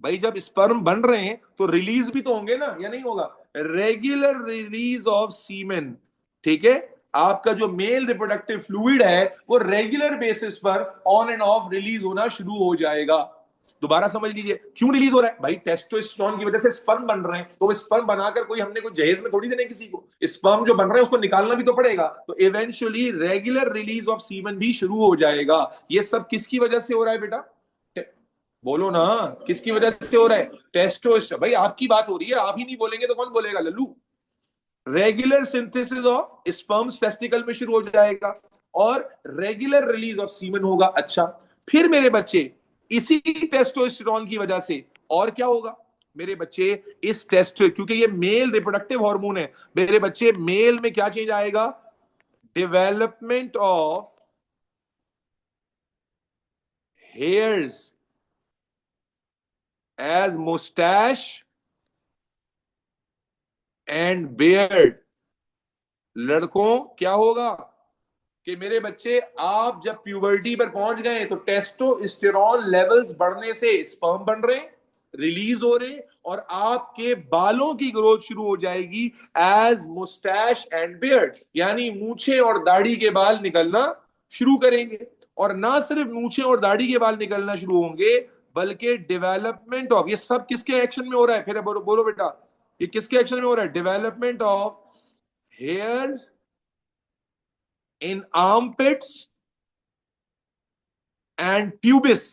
[SPEAKER 1] भाई जब स्पर्म बन रहे हैं तो रिलीज भी तो होंगे ना, या नहीं होगा? रेगुलर रिलीज ऑफ सीमेन। ठीक है, आपका जो मेल रिप्रोडक्टिव फ्लूइड है वो रेगुलर बेसिस पर ऑन एंड ऑफ रिलीज होना शुरू हो जाएगा। दोबारा समझ लीजिए, क्यों रिलीज हो रहा है? भाई टेस्टोस्टेरोन की वजह से स्पर्म बन रहे हैं, तो वो स्पर्म बनाकर कोई हमने कोई जहेज में थोड़ी देने किसी को। स्पर्म जो बन रहे हैं उसको निकालना भी तो पड़ेगा, तो eventually regular release of semen भी शुरू हो जाएगा। ये सब किसकी वजह से हो रहा है बेटा? बोलो ना, किसकी वजह से हो रहा है? टेस्टोस्टेरोन। भाई आपकी बात हो रही है, आप ही नहीं बोलेंगे तो कौन बोलेगा Lallu? Regular synthesis of sperms testicle में शुरू हो जाएगा और रेगुलर रिलीज ऑफ सीमेन होगा। अच्छा, फिर मेरे बच्चे इसी टेस्टोस्टेरोन की वजह से और क्या होगा मेरे बच्चे? इस टेस्ट, क्योंकि ये मेल रिप्रोडक्टिव हार्मोन है मेरे बच्चे, मेल में क्या चेंज आएगा? Development of hairs as moustache and beard. लड़कों क्या होगा कि मेरे बच्चे, आप जब प्यूबर्टी पर पहुंच गए तो टेस्टोस्टेरोन लेवल्स बढ़ने से स्पर्म बन रहे, रिलीज हो रहे, और आपके बालों की ग्रोथ शुरू हो जाएगी एज मुस्टैश एंड बियर्ड, यानी मूछें और दाढ़ी के बाल निकलना शुरू करेंगे। और ना सिर्फ मूछें और दाढ़ी के बाल निकलना शुरू होंगे, बल्कि डेवलपमेंट ऑफ, ये सब किसके एक्शन में हो रहा है? फिर बोलो, बोलो बेटा, ये किसके एक्शन में हो रहा है? Development of hairs in armpits and pubis.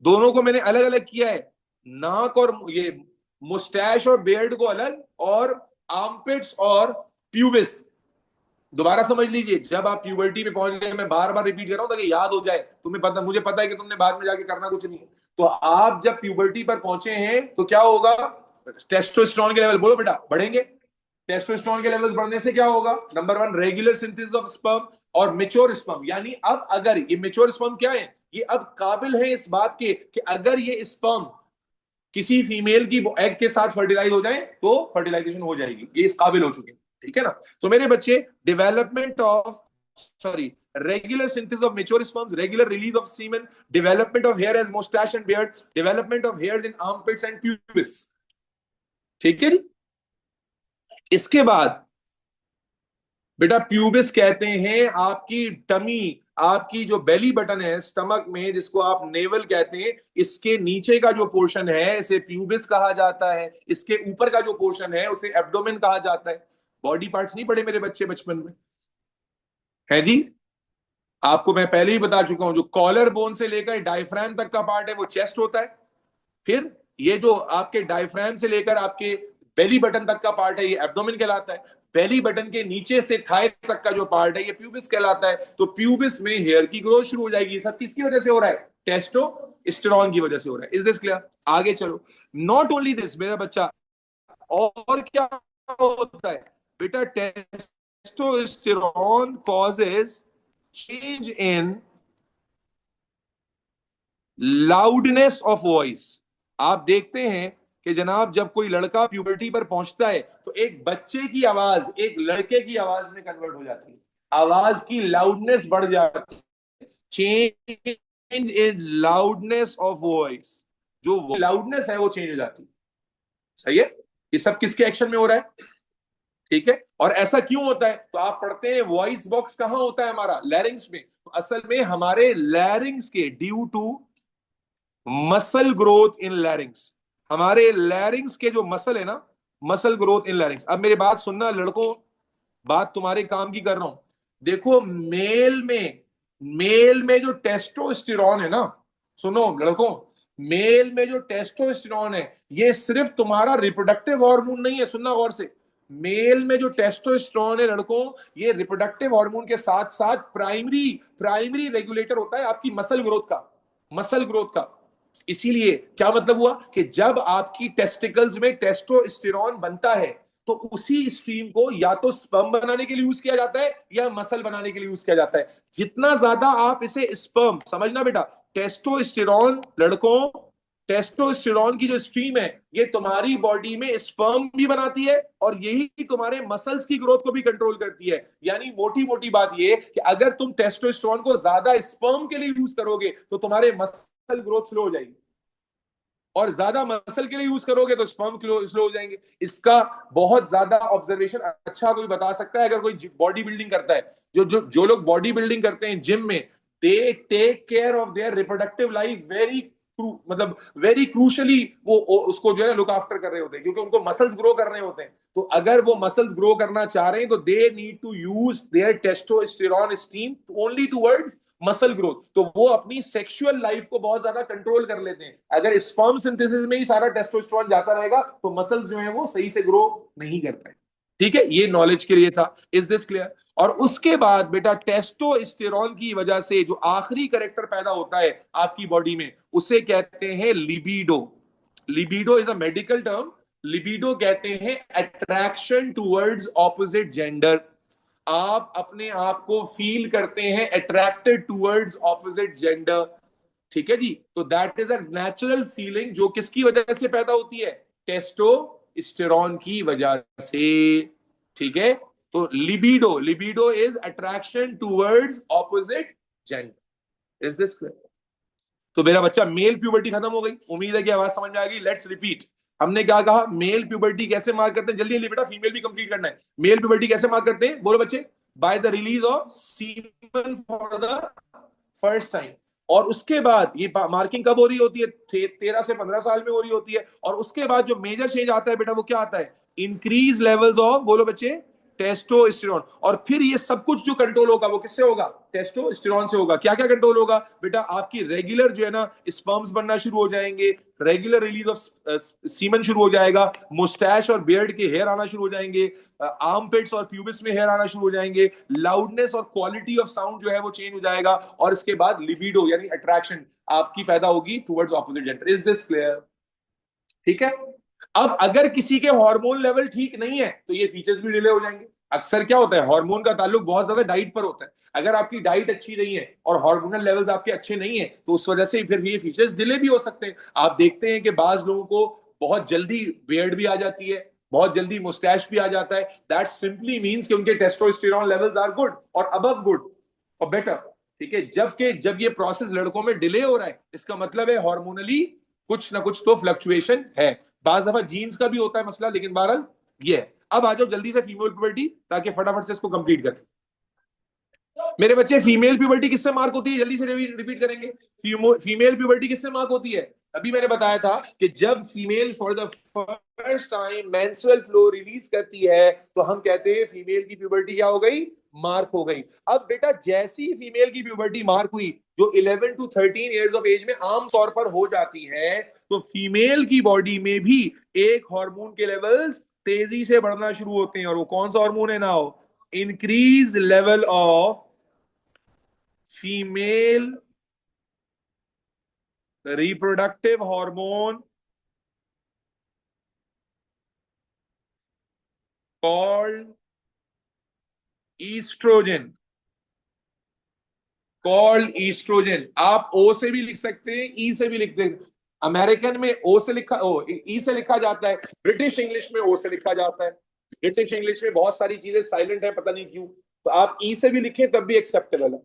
[SPEAKER 1] दोनों को मैंने अलग अलग किया है, नाक और ये मुस्टैश और बियर्ड को अलग, और आर्मपिट्स और प्यूबिस। दोबारा समझ लीजिए, जब आप प्यूबर्टी में पहुंच गए, मैं बार बार रिपीट कर रहा हूं ताकि याद हो जाए। तुम्हें पता, मुझे पता है कि तुमने बाद में जाके करना कुछ नहीं है। तो आप जब प्यूबर्टी पर पहुंचे हैं तो क्या होगा? टेस्टोस्टेरोन के लेवल, बोलो बेटा, बढ़ेंगे। टेस्टोस्टेरोन के लेवल्स बढ़ने से क्या होगा? Number one, regular synthesis of sperm और मेच्योर स्पर्म। यानी अब अगर ये मेच्योर स्पर्म क्या है, ये अब काबिल है इस बात के कि अगर ये स्पर्म किसी फीमेल की एग के साथ फर्टिलाइज हो जाए तो फर्टिलाइजेशन हो जाएगी, ये इस काबिल हो चुके हैं। ठीक है ना? तो मेरे बच्चे, development of, sorry, regular synthesis of mature sperms, regular release of semen, development of hair as mustache and beard, development of hairs in armpits and pubis। ठीक है? इसके बाद बेटा, प्यूबिस कहते हैं आपकी टमी, आपकी जो बेली बटन है स्टमक में, जिसको आप नेवल कहते हैं, इसके नीचे का जो पोर्शन है इसे प्यूबिस कहा जाता है। इसके ऊपर का जो पोर्शन है उसे एब्डोमेन कहा जाता है। बॉडी पार्ट्स नहीं पढ़े मेरे बच्चे बचपन में? है जी? आपको मैं पहले ही बता चुका हूं, जो कॉलर बोन से लेकर डायफ्राम तक का पार्ट है वो चेस्ट होता है। फिर ये जो आपके डायफ्राम से लेकर आपके बेली बटन तक का पार्ट है ये एब्डोमेन कहलाता है। बेली बटन के नीचे से थाई तक का जो पार्ट है ये प्यूबिस कहलाता है। तो प्यूबिस में हेयर की ग्रोथ शुरू हो जाएगी। सब किसकी वजह से हो रहा है? टेस्टोस्टेरोन की वजह से हो रहा है। Is this clear? आगे चलो। नॉट ओनली दिस मेरा बच्चा, और क्या होता है बेटा? Testosterone causes change in loudness of voice. आप देखते हैं कि जनाब, जब कोई लड़का प्यूबर्टी पर पहुंचता है तो एक बच्चे की आवाज एक लड़के की आवाज में कन्वर्ट हो जाती है, आवाज की लाउडनेस बढ़ जाती है। Change in loudness of voice, जो लाउडनेस है वो चेंज हो जाती है। सही है? ये सब किसके एक्शन में हो रहा है? ठीक है, और ऐसा क्यों होता है? तो आप पढ़ते हैं वॉइस बॉक्स कहां होता है हमारा? लैरिंग्स में। तो असल में हमारे लैरिंग्स के, due to muscle growth in larynx, हमारे लैरिंग्स के जो मसल है ना, मसल ग्रोथ इन लैरिंग्स। अब मेरी बात सुनना लड़कों, बात तुम्हारे काम की कर रहा हूं। देखो, मेल में जो टेस्टोस्टेरोन है ना, सुनो लड़कों, मेल में जो टेस्टोस्टेरोन है ये सिर्फ तुम्हारा रिप्रोडक्टिव हार्मोन नहीं है। सुनना गौर से, मेल में जो टेस्टोस्टेरोन है लड़कों, ये रिप्रोडक्टिव हार्मोन के साथ साथ प्राइमरी रेगुलेटर होता है आपकी मसल ग्रोथ का, मसल ग्रोथ का। इसीलिए क्या मतलब हुआ कि जब आपकी टेस्टिकल्स में टेस्टोस्टेरोन बनता है तो उसी स्ट्रीम को या तो स्पर्म बनाने के लिए यूज किया जाता है या मसल बनाने के लिए यूज किया जाता है। जितना ज्यादा आप इसे स्पर्म, समझना बेटा, टेस्टोस्टेरॉन लड़कों, टेस्टोस्टेरॉन की जो स्ट्रीम है ये तुम्हारी बॉडी में स्पर्म भी बनाती है और यही तुम्हारे मसल्स की ग्रोथ को भी कंट्रोल करती है। यानी मोटी मोटी बात ये कि अगर तुम टेस्टोस्टेरॉन को ज्यादा स्पर्म के लिए यूज करोगे तो तुम्हारे मसल ग्रोथ स्लो हो जाएगी, और ज्यादा मसल के लिए यूज करोगे तो स्पर्म स्लो हो जाएंगे। इसका बहुत ज्यादा ऑब्जर्वेशन अच्छा कोई बता सकता है? अगर कोई बॉडी बिल्डिंग करता है, जो लोग बॉडी बिल्डिंग करते हैं जिम में, they take care of their reproductive life very, मतलब वेरी क्रूशली, वो उसको जो है लुक आफ्टर कर रहे होते हैं, क्योंकि उनको मसल्स ग्रो करने होते हैं। तो अगर वो मसल्स ग्रो करना चाह रहे हैं तो they need to use their testosterone steam only towards muscle growth. तो वो अपनी सेक्सुअल लाइफ को बहुत ज्यादा कंट्रोल कर लेते हैं। अगर स्पर्म सिंथेसिस में ही सारा टेस्टोस्टेरॉन जाता रहेगा तो मसल्स जो है वो सही से ग्रो नहीं कर पाए। ठीक है, ये नॉलेज के लिए था। Is this clear? और उसके बाद बेटा टेस्टोस्टेरॉन की वजह से जो आखिरी करेक्टर पैदा होता है आपकी बॉडी में उसे कहते हैं libido. Libido is a medical term. Libido कहते हैं अट्रैक्शन टुवर्ड्स ऑपोजिट जेंडर। आप अपने आप को फील करते हैं अट्रैक्टेड टुवर्ड्स ऑपोजिट जेंडर। ठीक है जी, तो that is a natural feeling जो किसकी वजह से पैदा होती है? टेस्टोस्टेरॉन की वजह से। ठीक है, तो libido, libido is attraction towards opposite gender. Is this clear? तो मेरा बच्चा, मेल प्यूबर्टी खत्म हो गई, उम्मीद है कि आवाज समझ में आ गई। Let's repeat. हमने क्या कहा? मेल प्यूबर्टी कैसे मार्क करते हैं? जल्दी जल्दी बेटा, फीमेल भी कंप्लीट करना है। मेल प्यूबर्टी कैसे मार्क करते हैं? बोलो बच्चे। By the release of semen for the first time. और उसके बाद ये मार्किंग कब हो रही होती है? 13 से 15 साल में हो रही होती है। और उसके बाद जो मेजर चेंज आता है बेटा वो क्या आता है? इंक्रीज लेवल्स ऑफ, बोलो बच्चे, टेस्टोस्टेरॉन। और फिर ये सब कुछ जो कंट्रोल होगा वो किससे होगा? टेस्टोस्टेरॉन से होगा। क्या क्या कंट्रोल होगा बेटा? आपकी रेगुलर जो है ना स्पर्म्स बनना शुरू हो जाएंगे, रेगुलर रिलीज ऑफ सीमन शुरू हो जाएगा, मुस्टैच और बियर्ड के हेयर आना शुरू हो जाएंगे, आर्मपिट्स और प्यूबिस में हेयर आना शुरू हो जाएंगे, लाउडनेस और क्वालिटी ऑफ साउंड जो है वो चेंज हो जाएगा, और इसके बाद लिबिडो यानी अट्रैक्शन आपकी पैदा होगी towards opposite gender. Is this clear? ठीक है। अब अगर किसी के हार्मोन लेवल ठीक नहीं है तो ये फीचर्स भी डिले हो जाएंगे। अक्सर क्या होता है, हार्मोन का ताल्लुक बहुत ज्यादा डाइट पर होता है। अगर आपकी डाइट अच्छी नहीं है और हार्मोनल लेवल्स आपके अच्छे नहीं है तो उस वजह से फिर ये फीचर्स डिले भी हो सकते हैं। आप देखते हैं कि बाज लोगों को बहुत जल्दी बियर्ड भी आ जाती है, बहुत जल्दी मुस्टैच भी आ जाता है। दैट सिंपली मींस कि उनके टेस्टोस्टेरॉन लेवल्स आर गुड और अबव गुड और बेटर। ठीक है, जबकि जब ये प्रोसेस लड़कों में डिले हो रहा है इसका मतलब है हार्मोनली कुछ ना कुछ तो फ्लक्चुएशन है। बाज दफा जीन्स का भी होता है मसला, लेकिन बहरहाल ये है। अब आ जाओ जल्दी से फीमेल प्यूबर्टी, ताकि फटाफट से इसको कंप्लीट करें। मेरे बच्चे, फीमेल प्यूबर्टी किससे मार्क होती है? जल्दी से रिपीट करेंगे। फीमेल प्यूबर्टी किससे मार्क होती है? अभी मैंने बताया था कि जब female for the first time menstrual flow release करती है तो हम कहते हैं फीमेल की प्यूबर्टी क्या हो गई? मार्क हो गई। अब बेटा जैसी फीमेल की प्यूबर्टी मार्क हुई, जो 11 टू 13 इयर्स ऑफ एज में आम तौर पर हो जाती है, तो फीमेल की बॉडी में भी एक हार्मोन के लेवल्स तेजी से बढ़ना शुरू होते हैं। और वो कौन सा हार्मोन है? ना हो, increase level of female reproductive hormone called estrogen। Called estrogen. आप ओ से भी लिख सकते हैं, ई से भी लिखते हैं। अमेरिकन में ओ से लिखा, ओ ई से लिखा जाता है, ब्रिटिश इंग्लिश में ओ से लिखा जाता है। ब्रिटिश इंग्लिश में बहुत सारी चीजें साइलेंट है, पता नहीं क्यों, तो आप ई से भी लिखें तब भी एक्सेप्टेबल है।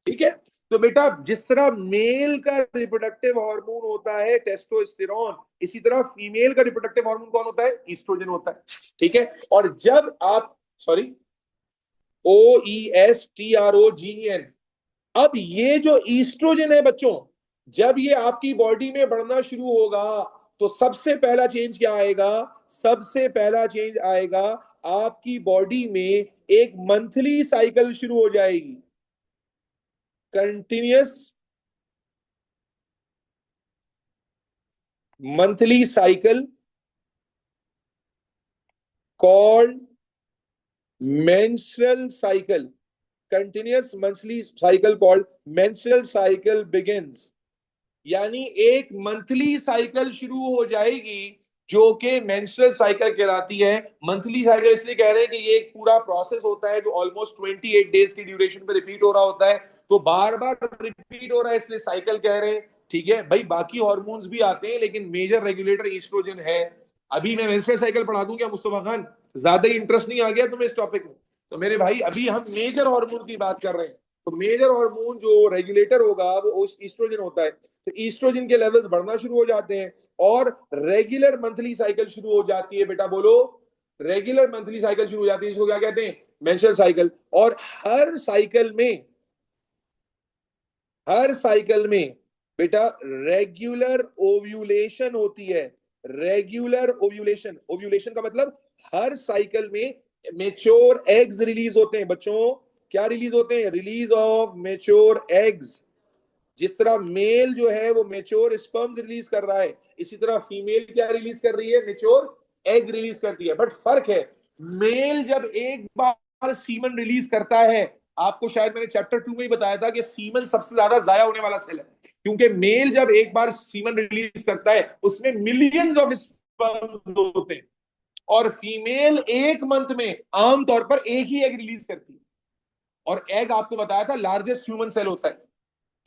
[SPEAKER 1] ठीक है, तो बेटा जिस तरह मेल का रिप्रोडक्टिव हार्मोन होता है टेस्टोस्टेरॉन, इसी तरह फीमेल का रिप्रोडक्टिव हार्मोन कौन होता है? ईस्ट्रोजन होता है। ठीक है, और जब आप, सॉरी, OESTROGEN, अब ये जो ईस्ट्रोजन है बच्चों, जब ये आपकी बॉडी में बढ़ना शुरू होगा तो सबसे पहला चेंज क्या आएगा? सबसे पहला चेंज आएगा आपकी बॉडी में एक मंथली साइकिल शुरू हो जाएगी, continuous monthly cycle called menstrual cycle. Continuous monthly cycle called menstrual cycle begins. यानी एक मंथली साइकिल शुरू हो जाएगी जो कि मेंस्ट्रुअल साइकिल कहलाती है। मंथली साइकिल इसलिए कह रहे हैं कि ये एक पूरा प्रोसेस होता है जो ऑलमोस्ट 28 डेज की ड्यूरेशन पे रिपीट हो रहा होता है, तो बार बार रिपीट हो रहा है इसलिए साइकिल कह रहे हैं। ठीक है भाई, बाकी हार्मोन्स भी आते हैं लेकिन मेजर रेगुलेटर ईस्ट्रोजन है। अभी मैं मेंस्ट्रुअल साइकिल पढ़ा दूं क्या मुस्तफा खान? ज्यादा ही इंटरेस्ट नहीं आ गया तुम्हें इस टॉपिक में? तो मेरे भाई अभी हम मेजर हार्मोन की बात कर रहे हैं। तो मेजर हार्मोन जो रेगुलेटर होगा वो ईस्ट्रोजन होता है। तो ईस्ट्रोजन के लेवल्स बढ़ना शुरू हो जाते हैं और रेगुलर मंथली साइकिल शुरू हो जाती है। बेटा बोलो, रेगुलर मंथली साइकिल शुरू हो जाती है, इसको क्या कहते हैं? Menstrual cycle. और हर साइकिल में बेटा रेगुलर ओव्यूलेशन होती है। रेगुलर ओव्यूलेशन, ओव्यूलेशन का मतलब हर साइकिल में मेच्योर एग्स रिलीज होते हैं बच्चों। क्या रिलीज होते हैं? Release of mature eggs. जिस तरह मेल जो है वो मेच्योर स्पर्म्स रिलीज कर रहा है, इसी तरह फीमेल क्या रिलीज कर रही है? मेच्योर एग रिलीज करती है। बट फर्क है, मेल जब एक बार सीमन रिलीज करता है, आपको शायद मैंने चैप्टर 2 में ही बताया था कि सीमन सबसे ज्यादा जाया होने वाला सेल है, क्योंकि मेल जब एक बार सीमन रिलीज करता है उसमें मिलियंस ऑफ स्पर्म्स होते हैं, और फीमेल एक मंथ में आमतौर पर एक ही एग रिलीज करती है। और एग आपको बताया था लार्जेस्ट ह्यूमन सेल होता है।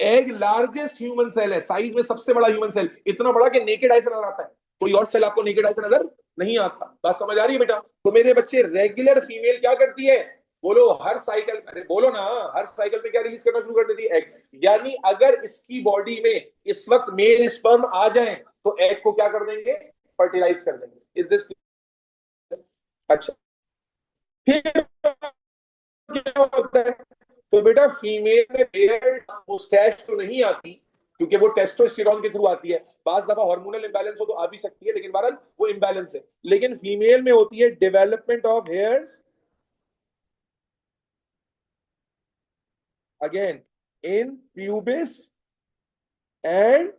[SPEAKER 1] एग लार्जेस्ट ह्यूमन सेल है, साइज में सबसे बड़ा ह्यूमन सेल, इतना बड़ा कि नेकेड आई से नजर आता है। कोई और सेल आपको नेकेड आई से नजर नहीं आता। बात समझ आ रही है बेटा? तो मेरे बच्चे, रेगुलर फीमेल क्या करती है? बोलो हर साइकिल, अरे बोलो ना, हर साइकिल में क्या रिलीज करना शुरू कर देती है? एग। यानी अगर इसकी बॉडी में इस वक्त मेल स्पर्म आ जाए तो एग को क्या कर देंगे? फर्टिलाइज कर देंगे। Is this? अच्छा, फिर क्या होता है? तो बेटा फीमेल में बेयर्ड मुस्टैच तो नहीं आती, क्योंकि वो टेस्टोस्टेरोन के थ्रू आती है। बाज दफा हार्मोनल इंबैलेंस हो तो आ भी सकती है, लेकिन बहरहाल वो इंबैलेंस है। लेकिन फीमेल में होती है development of hairs, again in pubis and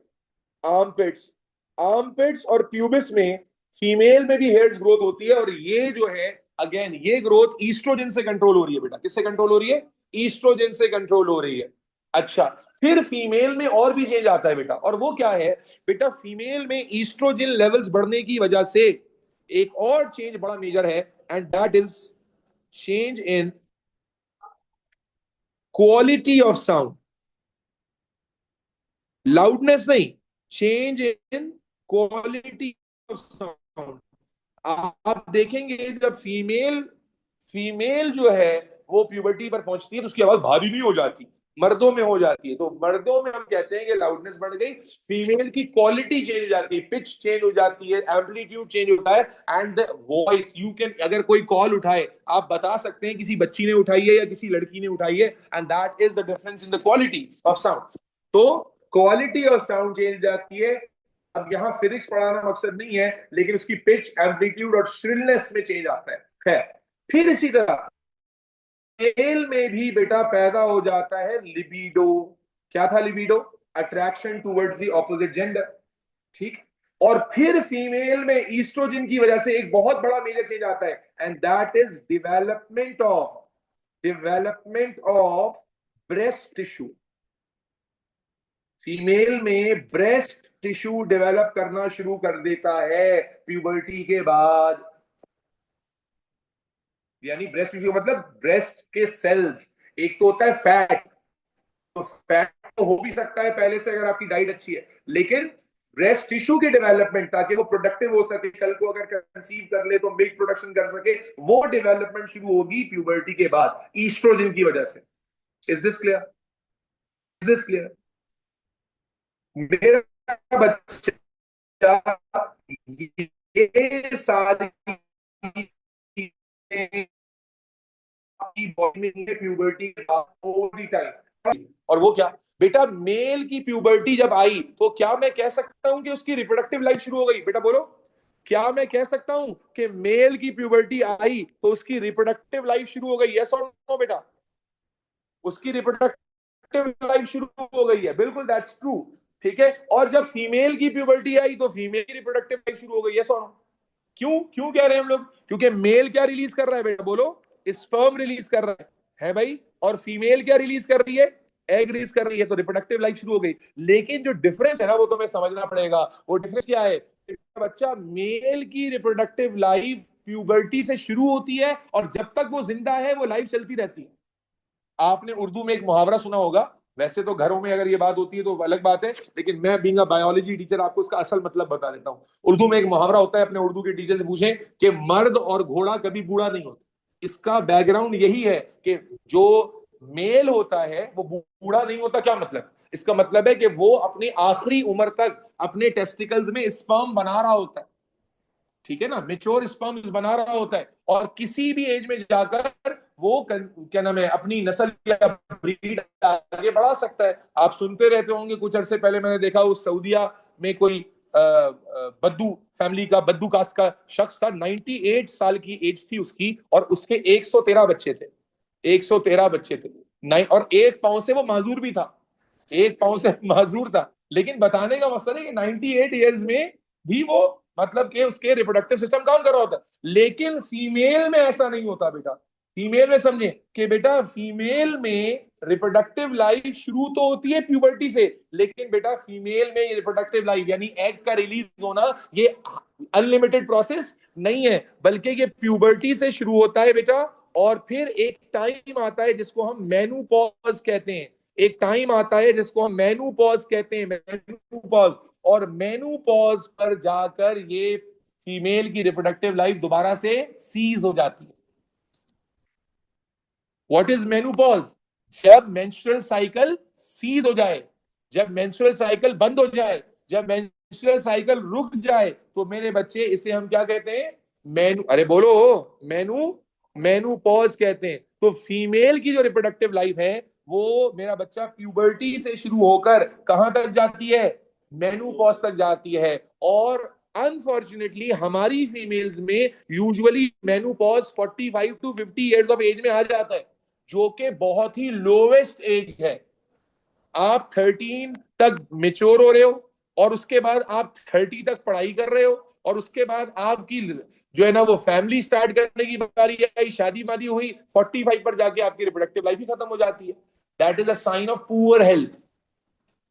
[SPEAKER 1] armpits. Armpits और प्यूबिस में फीमेल में भी हेयर्स ग्रोथ होती है, और ये जो है अगेन ये ग्रोथ ईस्ट्रोजन से कंट्रोल हो रही है। बेटा किससे कंट्रोल हो रही है? ईस्ट्रोजन से कंट्रोल हो रही है। अच्छा, फिर फीमेल में और भी चेंज आता है बेटा, और वो क्या है? बेटा फीमेल में ईस्ट्रोजन लेवल्स बढ़ने की वजह से एक और चेंज बड़ा मेजर है, and that is change in quality of sound. Loudness नहीं, change in quality of sound. आप देखेंगे जब फीमेल फीमेल जो है वो प्यूबर्टी पर पहुंचती है तो उसकी आवाज भारी नहीं हो जाती, मर्दों में हो जाती है। तो मर्दों में हम कहते हैं कि लाउडनेस बढ़ गई, फीमेल की क्वालिटी चेंज हो जाती है, पिच चेंज हो जाती है, एम्पलीट्यूड चेंज होता है, and the voice you can, अगर कोई कॉल उठाए आप बता सकते हैं किसी बच्ची ने उठाई है या किसी लड़की ने उठाई है, and that is the difference in the quality of sound. तो क्वालिटी ऑफ साउंड चेंज जाती है। अब यहाँ फिजिक्स पढ़ाना मकसद नहीं है, लेकिन उसकी पिच, एम्पलीट्यूड और श्रिलनेस में चेंज आता है। खैर, फिर इसी तरह मेल में भी बेटा पैदा हो जाता है लिबिडो। क्या था libido? Attraction towards the opposite gender. ठीक। और फिर फीमेल में ईस्ट्रोजन की वजह से एक बहुत बड़ा मेजर चेंज आता है, and that is development of breast tissue. Female में ब्रेस्ट टिश्यू डेवलप करना शुरू कर देता है प्यूबर्टी के बाद। यानी ब्रेस्ट टिश्यू मतलब ब्रेस्ट के सेल्स। एक तो होता है फैट, तो फैट तो हो भी सकता है पहले से अगर आपकी डाइट अच्छी है, लेकिन ब्रेस्ट टिश्यू की डेवलपमेंट, ताकि वो प्रोडक्टिव हो सके, कल को अगर कंसीव कर ले तो मिल्क प्रोडक्शन कर सके, वो डेवलपमेंट शुरू होगी प्यूबर्टी के बाद ईस्ट्रोजन की वजह से। Is this clear? Is this clear? मेरा बच्चा, ये सारी बॉडी में प्यूबर्टी टाइम। और वो क्या बेटा, मेल की प्यूबर्टी जब आई तो क्या मैं कह सकता हूं कि उसकी रिप्रोडक्टिव लाइफ शुरू हो गई? बेटा बोलो, क्या मैं कह सकता हूं कि मेल की प्यूबर्टी आई तो उसकी रिप्रोडक्टिव लाइफ शुरू हो गई? यस और नो बेटा? उसकी रिप्रोडक्टिव लाइफ शुरू हो गई है, बिल्कुल, दैट्स ट्रू। ठीक है। और जब फीमेल की प्यूबर्टी आई तो फीमेल की रिप्रोडक्टिव लाइफ शुरू हो गई। यस और नो? क्यों क्यों कह रहे हैं हम लोग? क्योंकि मेल क्या रिलीज कर रहा है बेटा? बोलो, स्पर्म रिलीज कर रहा है भाई, और फीमेल क्या रिलीज कर रही है? एग रेज कर रही है तो रिप्रोडक्टिव लाइफ शुरू हो गई। लेकिन जो डिफरेंस है ना वो तुम्हें समझना पड़ेगा। वो डिफरेंस क्या है? बच्चा मेल की रिप्रोडक्टिव लाइफ प्यूबर्टी से शुरू होती है और जब तक वो जिंदा है वो लाइफ चलती रहती है। आपने उर्दू में एक मुहावरा सुना होगा, वैसे तो घरों में अगर ये बात होती है तो अलग बात है, लेकिन मैं बीइंग अ बायोलॉजी टीचर आपको इसका असल मतलब बता देता हूँ। उर्दू में एक मुहावरा होता है, अपने उर्दू के टीचर से पूछें कि मर्द और घोड़ा कभी बूढ़ा नहीं होता। इसका बैकग्राउंड यही है कि जो मेल होता है वो बूढ़ा नहीं होता। क्या मतलब? इसका मतलब है कि वो अपनी आखिरी उम्र तक अपने टेस्टिकल्स में स्पर्म बना रहा होता है, ठीक है ना, मेच्योर स्पर्म्स बना रहा होता है, और किसी भी एज में जाकर वो क्या नाम है अपनी नस्ल या ब्रीड आगे बढ़ा सकता है। आप सुनते रहते होंगे, कुछ अरसे पहले मैंने देखा उस सऊदिया में कोई बद्दू फैमिली का, बद्दू कास्ट का शख्स था, 98 साल की एज थी उसकी और उसके 113 बच्चे थे। 113 बच्चे थे नहीं, और एक पांव से वो माजूर भी था, एक पांव से माजूर था। लेकिन बताने का मकसद है कि 98 ईयर्स में भी वो, मतलब कि उसके रिप्रोडक्टिव सिस्टम काम कर रहा होता है। लेकिन फीमेल में ऐसा नहीं होता बेटा। फीमेल में समझे कि बेटा फीमेल में रिप्रोडक्टिव लाइफ शुरू तो होती है प्यूबर्टी से, लेकिन बेटा फीमेल में रिप्रोडक्टिव लाइफ यानी एग का रिलीज होना ये अनलिमिटेड प्रोसेस नहीं है, बल्कि ये प्यूबर्टी से शुरू होता है बेटा। और फिर एक टाइम आता है जिसको हम मेनोपॉज कहते हैं। एक टाइम आता है जिसको हम मेनोपॉज कहते हैं, मेनोपॉज। और मेनोपॉज पर जाकर ये फीमेल की रिप्रोडक्टिव लाइफ दोबारा से सीज हो जाती है। What is menopause? जब मेंस्ट्रुअल साइकिल सीज हो जाए, जब मेंस्ट्रुअल साइकिल बंद हो जाए, जब मेंस्ट्रुअल साइकिल रुक जाए, तो मेरे बच्चे इसे हम क्या कहते हैं? मेनू, अरे बोलो, मेनू, मेनोपॉज कहते हैं। तो फीमेल की जो रिप्रोडक्टिव लाइफ है वो मेरा बच्चा प्यूबर्टी से शुरू होकर कहां तक जाती है? मेनोपॉज तक जाती है। और अनफॉर्चुनेटली हमारी फीमेल्स में usually menopause 45 to 50 years of age में आ जाता है, जो कि बहुत ही लोवेस्ट एज है। आप 13 तक मेच्योर हो रहे हो और उसके बाद आप 30 तक पढ़ाई कर रहे हो और उसके बाद आपकी जो है ना वो फैमिली स्टार्ट करने की बारी आई, शादी वादी हुई, 45 पर जाके आपकी रिप्रोडक्टिव लाइफ ही खत्म हो जाती है। That is a sign of poor health.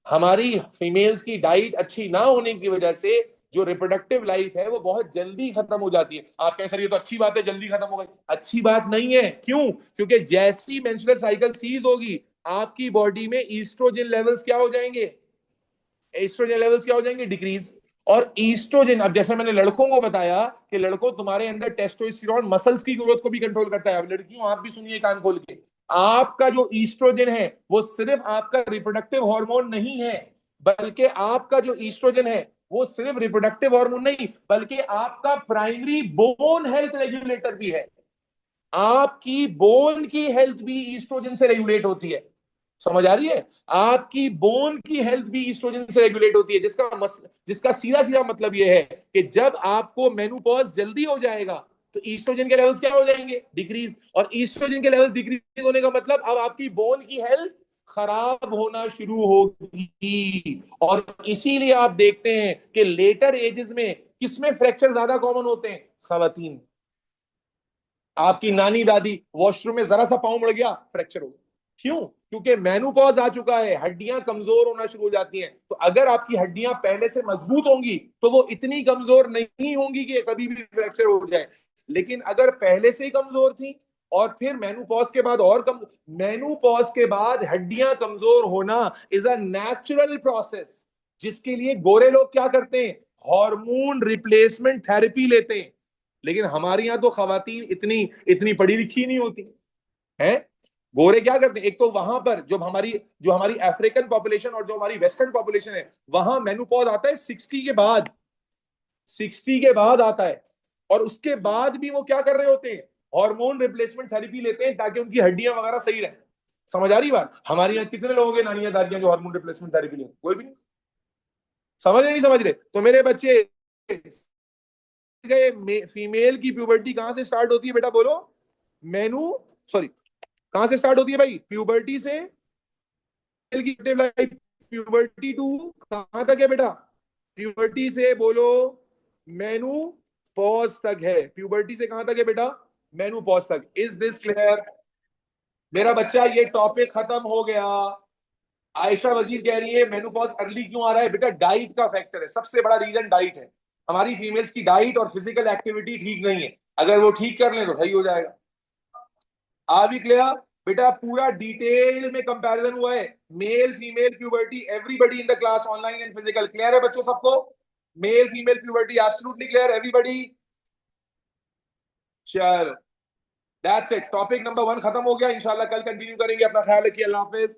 [SPEAKER 1] हमारी फीमेल्स की डाइट अच्छी ना होने की वजह से जो रिप्रोडक्टिव लाइफ है वो बहुत जल्दी खत्म हो जाती है। आप कह सर ये तो अच्छी बात है, जल्दी खत्म हो गई। अच्छी बात नहीं है। क्यों? क्योंकि जैसी मेंस्ट्रुअल साइकिल सीज होगी आपकी बॉडी में ईस्ट्रोजन लेवल्स क्या हो जाएंगे? एस्ट्रोजन लेवल्स क्या हो जाएंगे? डिक्रीज। और ईस्ट्रोजन, अब जैसे मैंने लड़कों को बताया कि लड़कों तुम्हारे अंदर टेस्टोस्टेरोन मसल्स की ग्रोथ को भी कंट्रोल करता है, अब लड़कियों आप भी सुनिए कान खोल के, आपका जो ईस्ट्रोजन है वो सिर्फ आपका रिप्रोडक्टिव हार्मोन नहीं है, बल्कि आपका जो ईस्ट्रोजन है वो सिर्फ रिप्रोडक्टिव हार्मोन नहीं बल्कि आपका प्राइमरी बोन हेल्थ रेगुलेटर भी है। आपकी बोन की हेल्थ भी ईस्ट्रोजन से रेगुलेट होती है। समझ आ रही है? आपकी बोन की हेल्थ भी ईस्ट्रोजन से रेगुलेट होती है, जिसका सीधा सीधा मतलब यह है कि जब आपको मेनोपॉज जल्दी हो जाएगा तो ईस्ट्रोजन के लेवल्स क्या हो जाएंगे? डिक्रीज। और ईस्ट्रोजन के लेवल्स डिक्रीज होने का मतलब अब आपकी बोन की हेल्थ खराब होना शुरू होगी। और इसीलिए आप देखते हैं कि लेटर एजेस में किसमें फ्रैक्चर ज्यादा कॉमन होते हैं? खवातीन। आपकी नानी दादी वॉशरूम में जरा सा पांव मुड़ गया, फ्रैक्चर हो गया। क्यों? क्योंकि मेनोपॉज आ चुका है, हड्डियां कमजोर होना शुरू हो जाती हैं। तो अगर आपकी हड्डियां पहले से मजबूत होंगी तो वो इतनी कमजोर नहीं होंगी कि कभी भी फ्रैक्चर हो जाए। लेकिन अगर पहले से ही कमजोर थी और फिर मेनोपॉज के बाद और कम, मेनोपॉज के बाद हड्डियां कमजोर होना इज अ नेचुरल प्रोसेस, जिसके लिए गोरे लोग क्या करते हैं? हार्मोन रिप्लेसमेंट थेरेपी लेते हैं। लेकिन हमारे यहाँ तो खवातीन इतनी इतनी पढ़ी लिखी नहीं होती है। गोरे क्या करते हैं? एक तो वहां पर जो हमारी अफ्रीकन पॉपुलेशन और जो हमारी वेस्टर्न पॉपुलेशन है वहां मेनोपॉज आता है 60 के बाद, 60 के बाद आता है। और उसके बाद भी वो क्या कर रहे होते हैं? हार्मोन रिप्लेसमेंट थेरेपी लेते हैं ताकि उनकी हड्डियां वगैरह सही रहे। समझ आ रही बात? हमारे यहाँ कितने लोगों के नानियां दादियां जो हार्मोन रिप्लेसमेंट थेरेपी लेते? कोई भी नहीं। समझ रहे नहीं समझ रहे? तो मेरे बच्चे गए, फीमेल की प्यूबर्टी कहां से स्टार्ट होती है बेटा बोलो? मेनू सॉरी, कहां से स्टार्ट होती है भाई? प्यूबर्टी से। की लाइफ प्यूबर्टी टू कहां तक है बेटा? प्यूबर्टी से बोलो मेनू पॉज तक है। प्यूबर्टी से कहां तक है बेटा? मेनू पॉज तक। Is this clear? मेरा बच्चा ये टॉपिक खत्म हो गया। आयशा वजीर कह रही है मेनोपॉज अर्ली क्यों आ रहा है? बेटा डाइट का फैक्टर है, सबसे बड़ा रीजन डाइट है। हमारी फीमेल्स की डाइट और फिजिकल एक्टिविटी ठीक नहीं है, अगर वो ठीक कर लें तो सही हो जाएगा। आ भी क्लियर? बेटा पूरा डिटेल में कंपैरिजन हुआ है, male female puberty, everybody in the class online and physical. Clear है बच्चों सबको? Male female puberty absolutely clear everybody? चलो दैट्स इट, टॉपिक नंबर 1 खत्म हो गया। इंशाल्लाह कल कंटिन्यू करेंगे। अपना ख्याल रखिए, अल्लाह हाफिज।